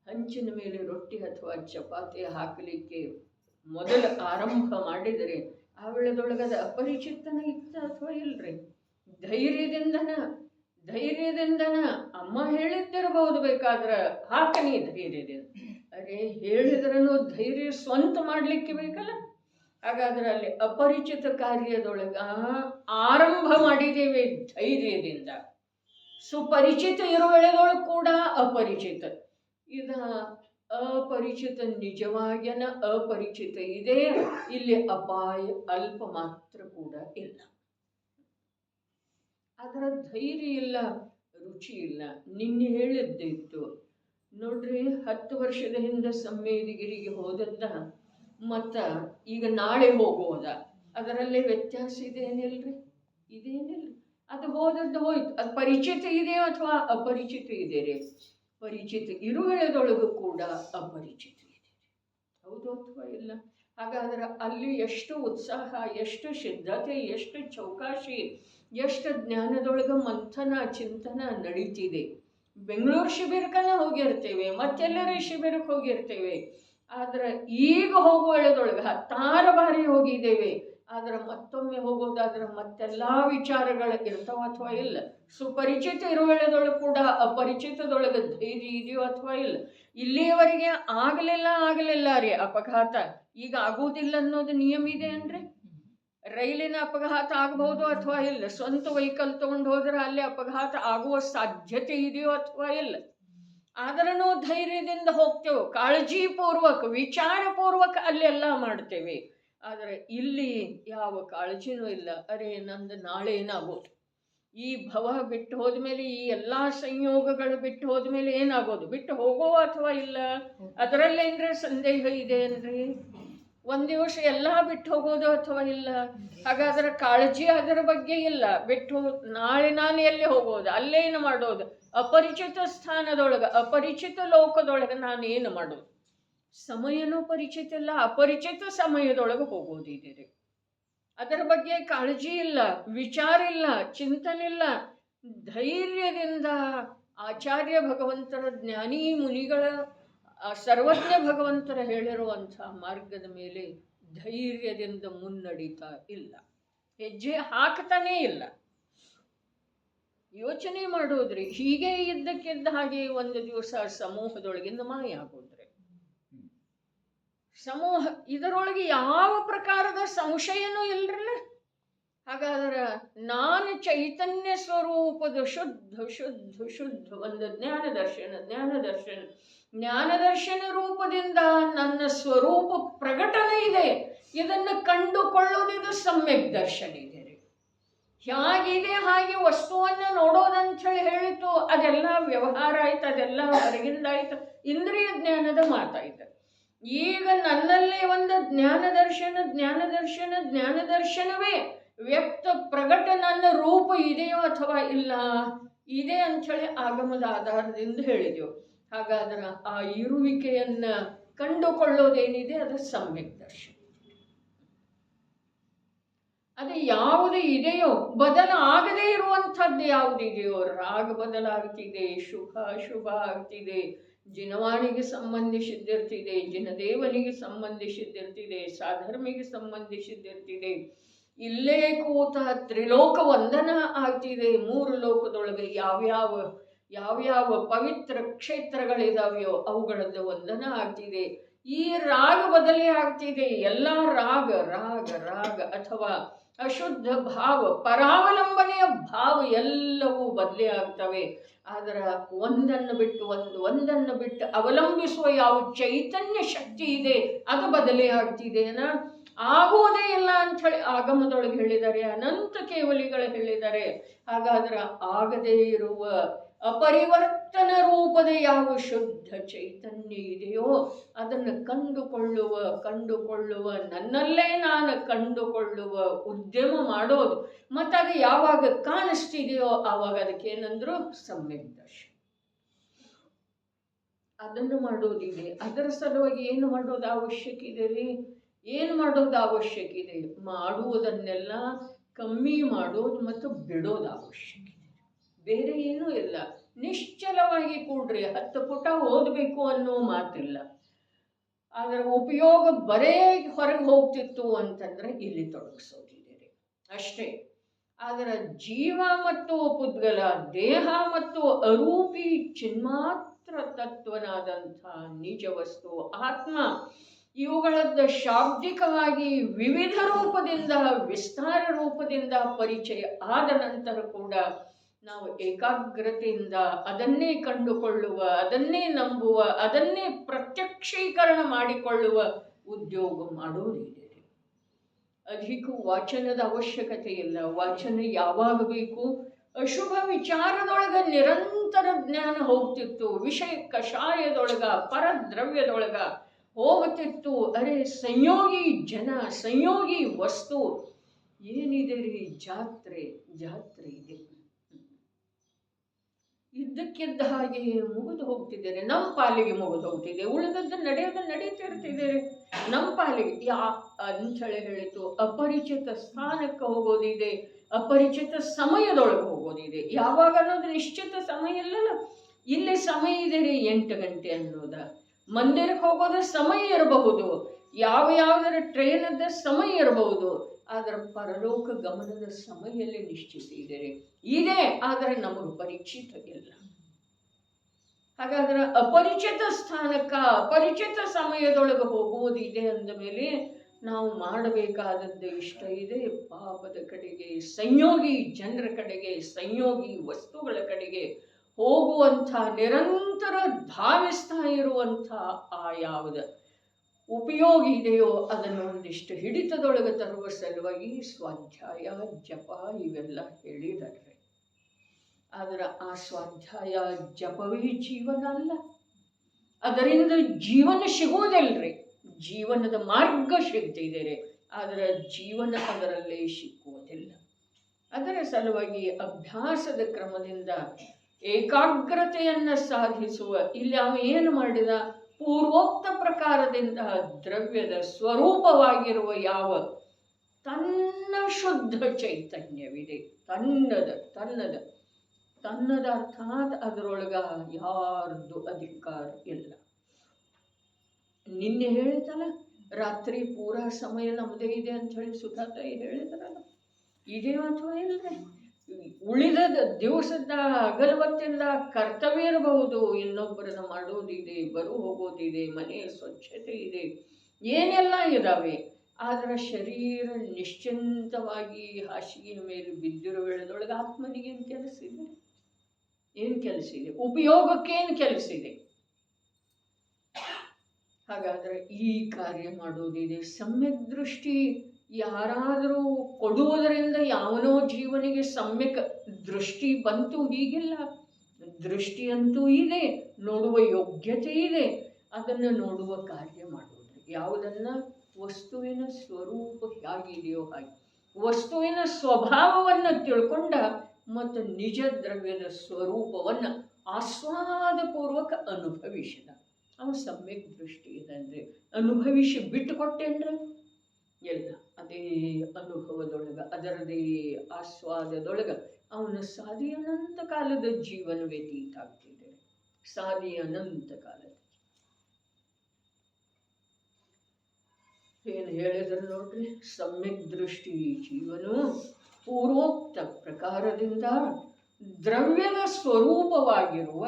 ಹಂಚಿನ ಮೇಲೆ ರೊಟ್ಟಿ ಅಥವಾ ಚಪಾತಿ ಹಾಕಲಿಕ್ಕೆ ಮೊದಲು ಆರಂಭ ಮಾಡಿದರೆ ಆ ವೇಳೆದೊಳಗೆ ಅದು ಅಪರಿಚಿತನ ಇತ್ತ ಅಥವಾ ಇಲ್ಲರಿ. ಧೈರ್ಯದಿಂದನ ಅಮ್ಮ ಹೇಳಿದ್ದಿರಬಹುದು, ಬೇಕಾದ್ರೆ ಹಾಕನಿ ಧೈರ್ಯದಿಂದ. ಅರೆ ಹೇಳಿದ್ರೂ ಧೈರ್ಯ ಸ್ವಂತ ಮಾಡಲಿಕ್ಕೆ ಬೇಕಲ್ಲ. ಹಾಗಾದ್ರೆ ಅಲ್ಲಿ ಅಪರಿಚಿತ ಕಾರ್ಯದೊಳಗ ಆರಂಭ ಮಾಡಿದ್ದೇವೆ ಧೈರ್ಯದಿಂದ. ಸುಪರಿಚಿತ ಇರುವೆಳೆದೊಳಗೆ ಕೂಡ ಅಪರಿಚಿತ. ಇದು ಅಪರಿಚಿತ ನಿಜವಾಗಿನ ಅಪರಿಚಿತ ಇದೆ. ಇಲ್ಲಿ ಅಪಾಯ ಅಲ್ಪ ಮಾತ್ರ ಕೂಡ ಇಲ್ಲ. ಅದರ ಧೈರ್ಯ ಇಲ್ಲ, ರುಚಿ ಇಲ್ಲ. ನಿನ್ನೆ ಹೇಳಿದ್ದಿತ್ತು ನೋಡ್ರಿ, 10 ವರ್ಷದ ಹಿಂದೆ ಸಮ್ಮೇದಿಗಿರಿಗೆ ಹೋದದ್ದ ಮತ್ತು ಈಗ ನಾಳೆ ಹೋಗೋದ, ಅದರಲ್ಲೇ ವ್ಯತ್ಯಾಸ ಇದೇನಿಲ್ರಿ? ಇದೇನಿಲ್ಲ. ಅದು ಹೋದದ್ದು ಹೋಯ್ತು. ಅದು ಪರಿಚಿತ ಇದೆ ಅಥವಾ ಅಪರಿಚಿತ ಇದೆ ರೀ? ಪರಿಚಿತ ಇರುವೆಳೆದೊಳಗೂ ಕೂಡ ಅಪರಿಚಿತ ಇದೆ. ಹೌದು ಅಥವಾ ಇಲ್ಲ? ಹಾಗಾದ್ರೆ ಅಲ್ಲಿ ಎಷ್ಟು ಉತ್ಸಾಹ, ಎಷ್ಟು ಸಿದ್ಧತೆ, ಎಷ್ಟು ಚೌಕಾಶಿ, ಎಷ್ಟು ಜ್ಞಾನದೊಳಗೆ ಮಂಥನ ಚಿಂತನ ನಡೀತಿದೆ. ಬೆಂಗಳೂರು ಶಿಬಿರಕ್ಕನೇ ಹೋಗಿರ್ತೇವೆ, ಮತ್ತೆಲ್ಲರೇ ಶಿಬಿರಕ್ಕೆ ಹೋಗಿರ್ತೇವೆ. ಆದ್ರೆ ಈಗ ಹೋಗುವ ವೇಳೆದೊಳಗೆ 10 ಬಾರಿ ಹೋಗಿದ್ದೇವೆ. ಆದ್ರೆ ಮತ್ತೊಮ್ಮೆ ಹೋಗೋದಾದ್ರೆ ಮತ್ತೆಲ್ಲಾ ವಿಚಾರಗಳು ಇರ್ತಾವ ಅಥವಾ ಇಲ್ಲ. ಸುಪರಿಚಿತ ಇರುವ ವೇಳೆದೊಳಗೆ ಕೂಡ ಅಪರಿಚಿತದೊಳಗೆ ಧೈರ್ಯ ಇದೆಯೋ ಅಥವಾ ಇಲ್ಲ. ಇಲ್ಲಿಯವರೆಗೆ ಆಗಲಿಲ್ಲ ರೀ ಅಪಘಾತ, ಈಗ ಆಗುವುದಿಲ್ಲ ಅನ್ನೋದು ನಿಯಮ ಇದೆ ಅನ್ರಿ. ರೈಲಿನ ಅಪಘಾತ ಆಗಬಹುದು ಅಥವಾ ಇಲ್ಲ. ಸ್ವಂತ ವೆಹಿಕಲ್ ತಗೊಂಡು ಹೋದ್ರೆ ಅಲ್ಲಿ ಅಪಘಾತ ಆಗುವ ಸಾಧ್ಯತೆ ಇದೆಯೋ ಅಥವಾ ಇಲ್ಲ. ಆದ್ರೂ ಧೈರ್ಯದಿಂದ ಹೋಗ್ತೇವೆ, ಕಾಳಜಿಪೂರ್ವಕ ವಿಚಾರಪೂರ್ವಕ ಅಲ್ಲೆಲ್ಲ ಮಾಡ್ತೇವೆ. ಆದರೆ ಇಲ್ಲಿ ಯಾವ ಕಾಳಜಿನೂ ಇಲ್ಲ. ಅರೆ ನಂದು ನಾಳೆ ಏನಾಗೋದು, ಈ ಭವ ಬಿಟ್ಟು ಹೋದ್ಮೇಲೆ, ಈ ಎಲ್ಲ ಸಂಯೋಗಗಳು ಬಿಟ್ಟು ಹೋದ್ಮೇಲೆ ಏನಾಗೋದು, ಬಿಟ್ಟು ಹೋಗೋ ಅಥವಾ ಇಲ್ಲ, ಅದರಲ್ಲೇನ್ರೆ ಸಂದೇಹ ಇದೆ ಅನ್ರಿ. ಒಂದು ದಿವಸ ಎಲ್ಲ ಬಿಟ್ಟು ಹೋಗೋದು ಅಥವಾ ಇಲ್ಲ. ಹಾಗಾದ್ರೆ ಕಾಳಜಿ ಅದರ ಬಗ್ಗೆ ಇಲ್ಲ. ಬಿಟ್ಟು ನಾಳೆ ನಾನು ಎಲ್ಲಿ ಹೋಗೋದು, ಅಲ್ಲೇನು ಮಾಡೋದು, ಅಪರಿಚಿತ ಸ್ಥಾನದೊಳಗೆ ಅಪರಿಚಿತ ಲೋಕದೊಳಗೆ ನಾನು ಏನು ಮಾಡೋದು, ಸಮಯನೂ ಪರಿಚಿತ ಇಲ್ಲ, ಅಪರಿಚಿತ ಸಮಯದೊಳಗೆ ಹೋಗೋದಿದೆ. ಅದರ ಬಗ್ಗೆ ಕಾಳಜಿ ಇಲ್ಲ, ವಿಚಾರ ಇಲ್ಲ, ಚಿಂತನೆ ಇಲ್ಲ. ಧೈರ್ಯದಿಂದ ಆಚಾರ್ಯ ಭಗವಂತರ, ಜ್ಞಾನಿ ಮುನಿಗಳ, ಸರ್ವಜ್ಞ ಭಗವಂತರ ಹೇಳಿರುವಂಥ ಮಾರ್ಗದ ಮೇಲೆ ಧೈರ್ಯದಿಂದ ಮುನ್ನಡೀತಾ ಇಲ್ಲ, ಹೆಜ್ಜೆ ಹಾಕ್ತಾನೇ ಇಲ್ಲ. ಯೋಚನೆ ಮಾಡೋದ್ರಿ, ಹೀಗೆ ಇದ್ದಕ್ಕಿದ್ದ ಹಾಗೆ ಒಂದು ದಿವಸ ಸಮೂಹದೊಳಗಿಂದ ಮಾಯ ಆಗೋದ್ರಿ. ಸಮೂಹ ಇದರೊಳಗೆ ಯಾವ ಪ್ರಕಾರದ ಸಂಶಯನೂ ಇಲ್ರಲ್ಲ. ಹಾಗಾದ್ರೆ ನಾನು ಚೈತನ್ಯ ಸ್ವರೂಪದ ಶುದ್ಧ ಒಂದು ಜ್ಞಾನದರ್ಶನ ರೂಪದಿಂದ ನನ್ನ ಸ್ವರೂಪ ಪ್ರಕಟಣೆ ಇದೆ. ಇದನ್ನು ಕಂಡುಕೊಳ್ಳೋದಿದು ಸಮ್ಯಕ್ ದರ್ಶನ ಇದೆ. ಹೇಗಿದೆ ಹಾಗೆ ವಸ್ತುವನ್ನು ನೋಡೋದಂತ ಹೇಳಿತು, ಅದೆಲ್ಲ ವ್ಯವಹಾರ ಆಯ್ತು, ಅದೆಲ್ಲ ಹೊರಗಿಂದಾಯ್ತು, ಇಂದ್ರಿಯ ಜ್ಞಾನದ ಮಾತಾಯ್ತು. ಈಗ ನನ್ನಲ್ಲೇ ಒಂದು ಜ್ಞಾನದರ್ಶನವೇ ವ್ಯಕ್ತ ಪ್ರಕಟ ನನ್ನ ರೂಪ ಇದೆಯೋ ಅಥವಾ ಇಲ್ಲ, ಇದೆ ಅಂಥೇಳಿ ಆಗಮದ ಆಧಾರದಿಂದ ಹೇಳಿದೆವು. ಹಾಗಾದ್ರೆ ಆ ಇರುವಿಕೆಯನ್ನ ಕಂಡುಕೊಳ್ಳೋದೇನಿದೆ ಅದು ಸಮ್ಯಕ್ ದರ್ಶನ. ಅದು ಯಾವುದು ಇದೆಯೋ, ಬದಲಾಗದೇ ಇರುವಂಥದ್ದು ಯಾವುದಿದೆಯೋ, ರಾಗ ಬದಲಾಗ್ತಿದೆ, ಶುಭ ಆಗ್ತಿದೆ, ಜಿನವಾಣಿಗೆ ಸಂಬಂಧಿಸಿದ್ದಿರ್ತಿದೆ, ಜಿನದೇವನಿಗೆ ಸಂಬಂಧಿಸಿದ್ದಿರ್ತಿದೆ, ಸಾಧರ್ಮಿಗೆ ಸಂಬಂಧಿಸಿದ್ದಿರ್ತಿದೆ, ಇಲ್ಲೇ ಕೂತ ತ್ರಿಲೋಕ ವಂದನ ಆಗ್ತಿದೆ. 3 ಲೋಕದೊಳಗೆ ಯಾವ್ಯಾವ ಪವಿತ್ರ ಕ್ಷೇತ್ರಗಳಿದಾವೆಯೋ ಅವುಗಳದ್ದು ವಂದನ ಆಗ್ತಿದೆ. ಈ ರಾಗ ಬದಲೇ ಆಗ್ತಿದೆ. ಎಲ್ಲ ರಾಗ ಅಥವಾ ಅಶುದ್ಧ ಭಾವ, ಪರಾವಲಂಬನೆಯ ಭಾವ ಎಲ್ಲವೂ ಬದಲೇ ಆಗ್ತವೆ. ಆದರೆ ಒಂದನ್ನು ಬಿಟ್ಟು ಅವಲಂಬಿಸುವ ಯಾವ ಚೈತನ್ಯ ಶಕ್ತಿ ಇದೆ ಅದು ಬದಲೇ ಆಗ್ತಿದೆನಾ? ಆಗುವುದೇ ಇಲ್ಲ ಅಂಥೇಳಿ ಆಗಮದೊಳಗೆ ಹೇಳಿದ್ದಾರೆ, ಅನಂತ ಕೇವಲಿಗಳು ಹೇಳಿದ್ದಾರೆ. ಹಾಗಾದ್ರೆ ಆಗದೇ ಇರುವ ಅಪರಿವರ್ತನ ರೂಪದ ಯಾವ ಶುದ್ಧ ಚೈತನ್ಯ ಇದೆಯೋ ಅದನ್ನು ಕಂಡುಕೊಳ್ಳುವ ನನ್ನಲ್ಲೇ ನಾನು ಕಂಡುಕೊಳ್ಳುವ ಉದ್ಯಮ ಮಾಡೋದು. ಮತ್ತು ಅದು ಯಾವಾಗ ಕಾಣಿಸ್ತಿದೆಯೋ ಆವಾಗ ಅದಕ್ಕೇನಂದ್ರು ಸಮ್ಯಕ್ ದರ್ಶನ. ಅದನ್ನು ಮಾಡೋದಿದೆ. ಅದರ ಸಲುವಾಗಿ ಏನು ಮಾಡೋದು ಅವಶ್ಯಕ ಇದೆ ರೀ? ಏನು ಮಾಡೋದು ಅವಶ್ಯಕ ಇದೆ? ಮಾಡುವುದನ್ನೆಲ್ಲ ಕಮ್ಮಿ ಮಾಡೋದು ಮತ್ತು ಬಿಡೋದು ಅವಶ್ಯಕ ಇದೆ. ಬೇರೆ ಏನೂ ಇಲ್ಲ. ನಿಶ್ಚಲವಾಗಿ ಕೂಡ್ರಿ. 10 ಪುಟ ಓದಬೇಕು ಅನ್ನೋ ಮಾತಿಲ್ಲ. ಅದರ ಉಪಯೋಗ ಬರೇ ಹೊರಗೆ ಹೋಗ್ತಿತ್ತು ಅಂತಂದ್ರೆ ಇಲ್ಲಿ ತೊಡಗಿಸೋದಿದೆ ಅಷ್ಟೇ. ಆದರೆ ಜೀವ ಮತ್ತು ಪುದ್ಗಲ, ದೇಹ ಮತ್ತು ಅರೂಪಿ ಚಿನ್ಮಾತ್ರ ತತ್ವನಾದಂಥ ನಿಜ ವಸ್ತು ಆತ್ಮ, ಇವುಗಳದ್ದು ಶಾಬ್ದಿಕವಾಗಿ ವಿವಿಧ ರೂಪದಿಂದ, ವಿಸ್ತಾರ ರೂಪದಿಂದ ಪರಿಚಯ ಆದ ನಂತರ ಕೂಡ ನಾವು ಏಕಾಗ್ರತೆಯಿಂದ ಅದನ್ನೇ ಕಂಡುಕೊಳ್ಳುವ, ಅದನ್ನೇ ನಂಬುವ, ಅದನ್ನೇ ಪ್ರತ್ಯಕ್ಷೀಕರಣ ಮಾಡಿಕೊಳ್ಳುವ ಉದ್ಯೋಗ ಮಾಡೋದಿದೆ. ಅಧಿಕ ವಾಚನದ ಅವಶ್ಯಕತೆ ಇಲ್ಲ. ವಾಚನ ಯಾವಾಗ ಬೇಕು? ಅಶುಭ ವಿಚಾರದೊಳಗ ನಿರಂತರ ಜ್ಞಾನ ಹೋಗ್ತಿತ್ತು, ವಿಷಯ ಕಷಾಯದೊಳಗ, ಪರದ್ರವ್ಯದೊಳಗ ಹೋಗ್ತಿತ್ತು. ಅರೆ ಸಂಯೋಗಿ ಜನ, ಸಂಯೋಗಿ ವಸ್ತು ಏನಿದೆ ರೀ? ಜಾತ್ರೆ ಇದೆ. ಇದ್ದಕ್ಕಿದ್ದ ಹಾಗೆ ಮುಗಿದು ಹೋಗ್ತಿದ್ದಾರೆ. ನಮ್ಮ ಪಾಲಿಗೆ ಮುಗಿದು ಹೋಗ್ತಿದೆ, ಉಳಿದದ್ದು ನಡೀತಿರ್ತಿದೆ ನಮ್ಮ ಪಾಲಿಗೆ. ಅಂಥೇಳಿ ಹೇಳಿತು, ಅಪರಿಚಿತ ಸ್ಥಾನಕ್ಕೆ ಹೋಗೋದಿದೆ, ಅಪರಿಚಿತ ಸಮಯದೊಳಗೆ ಹೋಗೋದಿದೆ. ಯಾವಾಗ ಅನ್ನೋದು ನಿಶ್ಚಿತ ಸಮಯ ಇಲ್ಲಲ್ಲ. ಇಲ್ಲಿ ಸಮಯ ಇದೆ ರೀ 8 ಗಂಟೆ ಅನ್ನೋದ, ಮಂದಿರಕ್ಕೆ ಹೋಗೋದ ಸಮಯ ಇರಬಹುದು, ಯಾವುದರ ಟ್ರೈನದ ಸಮಯ ಇರಬಹುದು, ಆದರೆ ಪರಲೋಕ ಗಮನದ ಸಮಯಲ್ಲಿ ನಿಶ್ಚಿಸಿದರೆ ಇದೆ, ಆದರೆ ನಮಗೆ ಪರಿಚಿತ ಇಲ್ಲ. ಹಾಗಾದ್ರೆ ಅಪರಿಚಿತ ಸ್ಥಾನಕ್ಕ ಅಪರಿಚಿತ ಸಮಯದೊಳಗೆ ಹೋಗುವುದಿದೆ ಅಂದ ಮೇಲೆ ನಾವು ಮಾಡಬೇಕಾದದ್ದು ಇಷ್ಟ ಇದೆ, ಪಾಪದ ಕಡೆಗೆ, ಸಂಯೋಗಿ ಜನರ ಕಡೆಗೆ, ಸಂಯೋಗಿ ವಸ್ತುಗಳ ಕಡೆಗೆ ಹೋಗುವಂಥ, ನಿರಂತರ ಧಾವಿಸ್ತಾ ಇರುವಂಥ ಆ ಯಾವುದು ಉಪಯೋಗ ಇದೆಯೋ ಅದನ್ನು ಒಂದಿಷ್ಟು ಹಿಡಿತದೊಳಗೆ ತರುವ ಸಲುವಾಗಿ ಸ್ವಾಧ್ಯಾಯ, ಜಪ ಇವೆಲ್ಲ ಹೇಳಿದ್ದಾರೆ. ಆದರೆ ಆ ಸ್ವಾಧ್ಯಾಯ ಜಪವೇ ಜೀವನ ಅಲ್ಲ, ಅದರಿಂದ ಜೀವನ ಸಿಗುವುದಿಲ್ಲರಿ. ಜೀವನದ ಮಾರ್ಗ ಸಿಗ್ತಿದೆ, ಆದರೆ ಜೀವನ ಅದರಲ್ಲೇ ಸಿಕ್ಕುವುದಿಲ್ಲ. ಅದರ ಸಲುವಾಗಿ ಅಭ್ಯಾಸದ ಕ್ರಮದಿಂದ ಏಕಾಗ್ರತೆಯನ್ನು ಸಾಧಿಸುವ, ಇಲ್ಲಿ ಅವ ಏನು ಮಾಡಿದ, ಪೂರ್ವೋಕ್ತ ಪ್ರಕಾರದಿಂದ ದ್ರವ್ಯದ ಸ್ವರೂಪವಾಗಿರುವ ಯಾವ ತನ್ನ ಶುದ್ಧ ಚೈತನ್ಯವಿದೆ, ತನ್ನದ ಅರ್ಥಾತ್ ಅದರೊಳಗ ಯಾರ್ದು ಅಧಿಕಾರ ಇಲ್ಲ. ನಿನ್ನೆ ಹೇಳಿತಲ್ಲ, ರಾತ್ರಿ ಪೂರಾ ಸಮಯ ನಮ್ಮದೇ ಇದೆ ಅಂತ ಹೇಳಿ ಸುಧಾತಾಯಿ ಹೇಳಿದ್ರಲ್ಲ, ಇದೇ ಅಥವಾ ಇಲ್ಲದೆ ಉಳಿದ ದಿವಸದ ಹಗಲವತ್ತಿಂದ ಕರ್ತವ್ಯ ಇರಬಹುದು, ಇನ್ನೊಬ್ಬರನ್ನ ಮಾಡೋದಿದೆ, ಬರು ಹೋಗೋದಿದೆ, ಮನೆಯ ಸ್ವಚ್ಛತೆ ಇದೆ, ಏನೆಲ್ಲ ಇದಾವೆ. ಆದರೆ ಶರೀರ ನಿಶ್ಚಿಂತವಾಗಿ ಹಾಸಿಗೆಯ ಮೇಲೆ ಬಿದ್ದಿರೋ ವೇಳೆದೊಳಗೆ ಆತ್ಮನಿಗೆ ಏನು ಕೆಲಸ ಇದೆ? ಏನು ಕೆಲಸ ಇದೆ? ಉಪಯೋಗಕ್ಕೇನು ಕೆಲಸ ಇದೆ? ಹಾಗಾದ್ರೆ ಈ ಕಾರ್ಯ ಮಾಡೋದಿದೆ. ಸಮ್ಯಕ್ ದೃಷ್ಟಿ ಯಾರಾದರೂ ಕೊಡುವುದರಿಂದ ಯಾವನೋ ಜೀವನಿಗೆ ಸಮ್ಯಕ್ ದೃಷ್ಟಿ ಬಂತು ಹೀಗಿಲ್ಲ. ದೃಷ್ಟಿಯಂತೂ ಇದೆ, ನೋಡುವ ಯೋಗ್ಯತೆ ಇದೆ, ಅದನ್ನು ನೋಡುವ ಕಾರ್ಯ ಮಾಡೋದು. ಯಾವುದನ್ನ? ವಸ್ತುವಿನ ಸ್ವರೂಪ ಹೇಗಿದೆಯೋ ಹಾಗೆ, ವಸ್ತುವಿನ ಸ್ವಭಾವವನ್ನು ತಿಳ್ಕೊಂಡ ಮತ್ತು ನಿಜ ದ್ರವ್ಯದ ಸ್ವರೂಪವನ್ನು ಆಸ್ವಾದಪೂರ್ವಕ ಅನುಭವಿಸಿದ ಅವ ಸಮ್ಯಕ್ ದೃಷ್ಟಿ ಇದೆ. ಅಂದರೆ ಅನುಭವಿಸಿ ಬಿಟ್ಟುಕೊಟ್ಟೇನ್ರೆ ಎಲ್ಲ ಅದೇ ಅನುಭವದೊಳಗೆ, ಅದರದೇ ಆಸ್ವಾದದೊಳಗೆ ಅವನ ಸಾದಿ ಅನಂತ ಕಾಲದ ಜೀವನ ವ್ಯತೀತ ಆಗ್ತಿದೆ. ಸಾದಿ ಅನಂತ ಕಾಲದ ಏನು ಹೇಳಿದ್ರು ನೋಡ್ರಿ, ಸಮ್ಯಕ್ ದೃಷ್ಟಿ ಜೀವನು ಪೂರ್ವೋಕ್ತ ಪ್ರಕಾರದಿಂದ ದ್ರವ್ಯದ ಸ್ವರೂಪವಾಗಿರುವ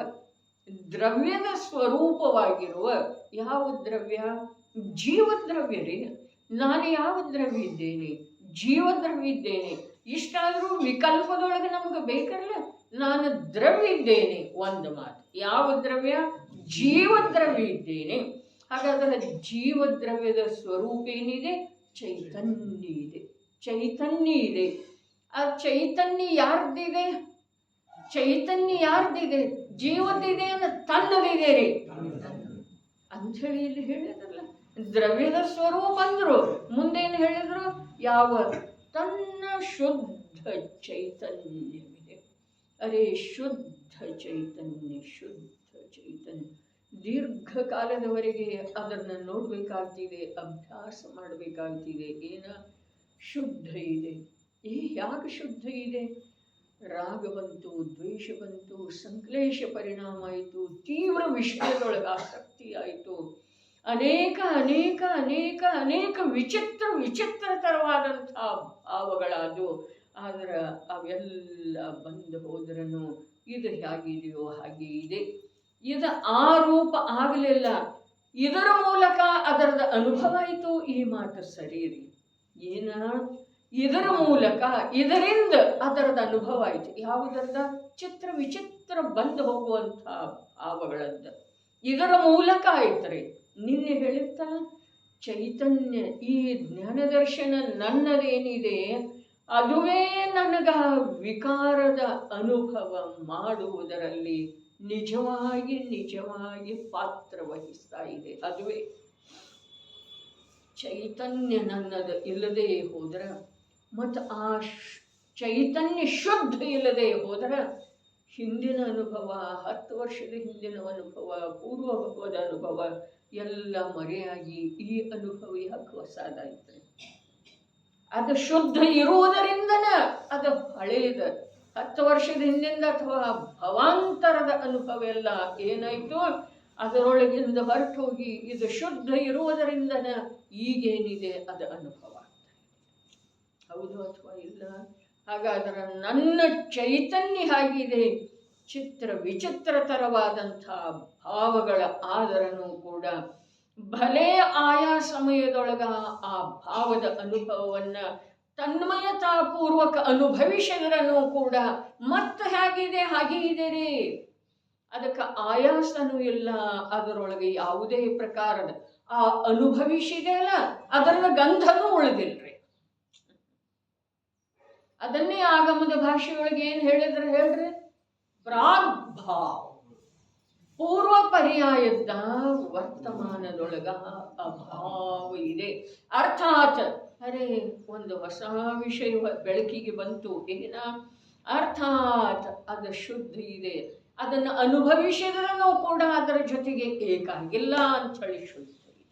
ಯಾವ ದ್ರವ್ಯ? ಜೀವದ್ರವ್ಯ ರೀ. ನಾನು ಯಾವ ದ್ರವ್ಯ ಇದ್ದೇನೆ? ಜೀವದ್ರವ್ಯ ಇದ್ದೇನೆ. ಇಷ್ಟಾದರೂ ವಿಕಲ್ಪದೊಳಗೆ ನಮ್ಗೆ ಬೇಕಲ್ಲ, ನಾನು ದ್ರವ್ಯ ಇದ್ದೇನೆ ಒಂದು ಮಾತು. ಯಾವ ದ್ರವ್ಯ? ಜೀವದ್ರವ್ಯ ಇದ್ದೇನೆ. ಹಾಗಾದರೆ ಜೀವದ್ರವ್ಯದ ಸ್ವರೂಪ ಏನಿದೆ? ಚೈತನ್ಯ ಇದೆ. ಆ ಚೈತನ್ಯ ಯಾರ್ದಿದೆ? ಜೀವದ್ದಿದೆ ಅನ್ನೋ ತನ್ನದಿದೆ ರೀ ಅಂಥೇಳಿ ಇಲ್ಲಿ ಹೇಳಿದ್ರಲ್ಲ. ದ್ರವ್ಯದ ಸ್ವರೂಪ ಅಂದ್ರು, ಮುಂದೇನು ಹೇಳಿದ್ರು? ಯಾವ ತನ್ನ ಶುದ್ಧ ಚೈತನ್ಯವಿದೆ. ಅರೇ ಶುದ್ಧ ಚೈತನ್ಯ ದೀರ್ಘಕಾಲದವರೆಗೆ ಅದನ್ನು ನೋಡಬೇಕಾಗ್ತಿದೆ, ಅಭ್ಯಾಸ ಮಾಡಬೇಕಾಗ್ತಿದೆ. ಏನ ಶುದ್ಧ ಇದೆ. ಯಾಕೆ ಶುದ್ಧ ಇದೆ? ರಾಗ ಬಂತು, ದ್ವೇಷ ಬಂತು, ಸಂಕ್ಲೇಶ ಪರಿಣಾಮ ಆಯಿತು, ತೀವ್ರ ವಿಷಯದೊಳಗೆ ಆಸಕ್ತಿ ಆಯಿತು, ಅನೇಕ ವಿಚಿತ್ರತರವಾದಂಥ ಭಾವಗಳಾದವು. ಆದರೆ ಅವೆಲ್ಲ ಬಂದು ಹೋದ್ರೂ ಇದು ಹೇಗಿದೆಯೋ ಹಾಗೆ ಇದೆ. ಇದು ಆ ರೂಪ ಆಗಲಿಲ್ಲ, ಇದರ ಮೂಲಕ ಅದರದ ಅನುಭವ ಆಯಿತು. ಈ ಮಾತು ಸರಿ ರೀ. ಏನ? ಇದರ ಮೂಲಕ, ಇದರಿಂದ ಅದರದ ಅನುಭವ ಆಯಿತು. ಯಾವುದರಿಂದ? ವಿಚಿತ್ರ ಬಂದು ಹೋಗುವಂಥ ಭಾವಗಳದ್ದು ಇದರ ಮೂಲಕ ಆಯ್ತು ರೀ. ನಿನ್ನೆ ಹೇಳಿರ್ತಲ್ಲ, ಚೈತನ್ಯ ಈ ಜ್ಞಾನದರ್ಶನ ನನ್ನದೇನಿದೆ ಅದುವೇ ನನಗ ವಿಕಾರದ ಅನುಭವ ಮಾಡುವುದರಲ್ಲಿ ನಿಜವಾಗಿ ಪಾತ್ರ ವಹಿಸ್ತಾ ಇದೆ. ಅದುವೇ ಚೈತನ್ಯ ನನ್ನದು ಇಲ್ಲದೆ ಹೋದರೆ, ಮತ್ತು ಆ ಚೈತನ್ಯ ಶುದ್ಧ ಇಲ್ಲದೆ ಹೋದರೆ ಹಿಂದಿನ ಅನುಭವ, 10 ವರ್ಷದ ಹಿಂದಿನ ಅನುಭವ, ಪೂರ್ವಭವದ ಅನುಭವ ಎಲ್ಲ ಮರೆಯಾಗಿ ಈ ಅನುಭವ ಯಾಕೆ ಹೊಸದಾಯ್ತು? ಅದು ಶುದ್ಧ ಇರುವುದರಿಂದನ ಅದು ಹಳೆಯದ. 10 ವರ್ಷದ ಹಿಂದಿಂದ ಅಥವಾ ಭವಾಂತರದ ಅನುಭವ ಎಲ್ಲ ಏನಾಯ್ತು ಅದರೊಳಗಿಂದ ಹೊರಟು ಹೋಗಿ ಇದು ಶುದ್ಧ ಇರುವುದರಿಂದ ಈಗೇನಿದೆ ಅದು ಅನುಭವ. ಹೌದು ಅಥವಾ ಇಲ್ಲ? ಹಾಗಾದರೆ ನನ್ನ ಚೈತನ್ಯ ಆಗಿದೆ, ಚಿತ್ರ ವಿಚಿತ್ರತರವಾದಂಥ ಭಾವಗಳ ಆದರನೂ ಕೂಡ ಭಲೇ ಆಯಾ ಸಮಯದೊಳಗ ಆ ಭಾವದ ಅನುಭವವನ್ನ ತನ್ಮಯತಾಪೂರ್ವಕ ಅನುಭವಿಸಿದ್ರೂ ಕೂಡ ಮತ್ತೆ ಹೇಗಿದೆ ಹಾಗೆ ಇದೆ ರೀ. ಅದಕ್ಕೆ ಆಯಾಸನೂ ಇಲ್ಲ, ಅದರೊಳಗೆ ಯಾವುದೇ ಪ್ರಕಾರದ ಆ ಅನುಭವಿಸಿದೆ ಅಲ್ಲ ಅದರ ಗಂಧನೂ ಉಳಿದಿಲ್ರಿ. ಅದನ್ನೇ ಆಗಮದ ಭಾಷೆಯೊಳಗೆ ಏನ್ ಹೇಳಿದ್ರೆ ಹೇಳ್ರಿ, ಪ್ರಾಗ್ಭಾವ ಪೂರ್ವ ಪರ್ಯಾಯದ ವರ್ತಮಾನದೊಳಗ ಅಭಾವ ಇದೆ. ಅರ್ಥಾತ್ ಅರೆ ಒಂದು ಹೊಸ ವಿಷಯ ಬೆಳಕಿಗೆ ಬಂತು, ಏನ ಅರ್ಥಾತ್ ಅದು ಶುದ್ಧ ಇದೆ, ಅದನ್ನು ಅನುಭವಿಸಿದ್ರೂ ಕೂಡ ಅದರ ಜೊತೆಗೆ ಏಕಾಗಿಲ್ಲ ಅಂತ ಹೇಳಿ ಶುದ್ಧ ಇದೆ.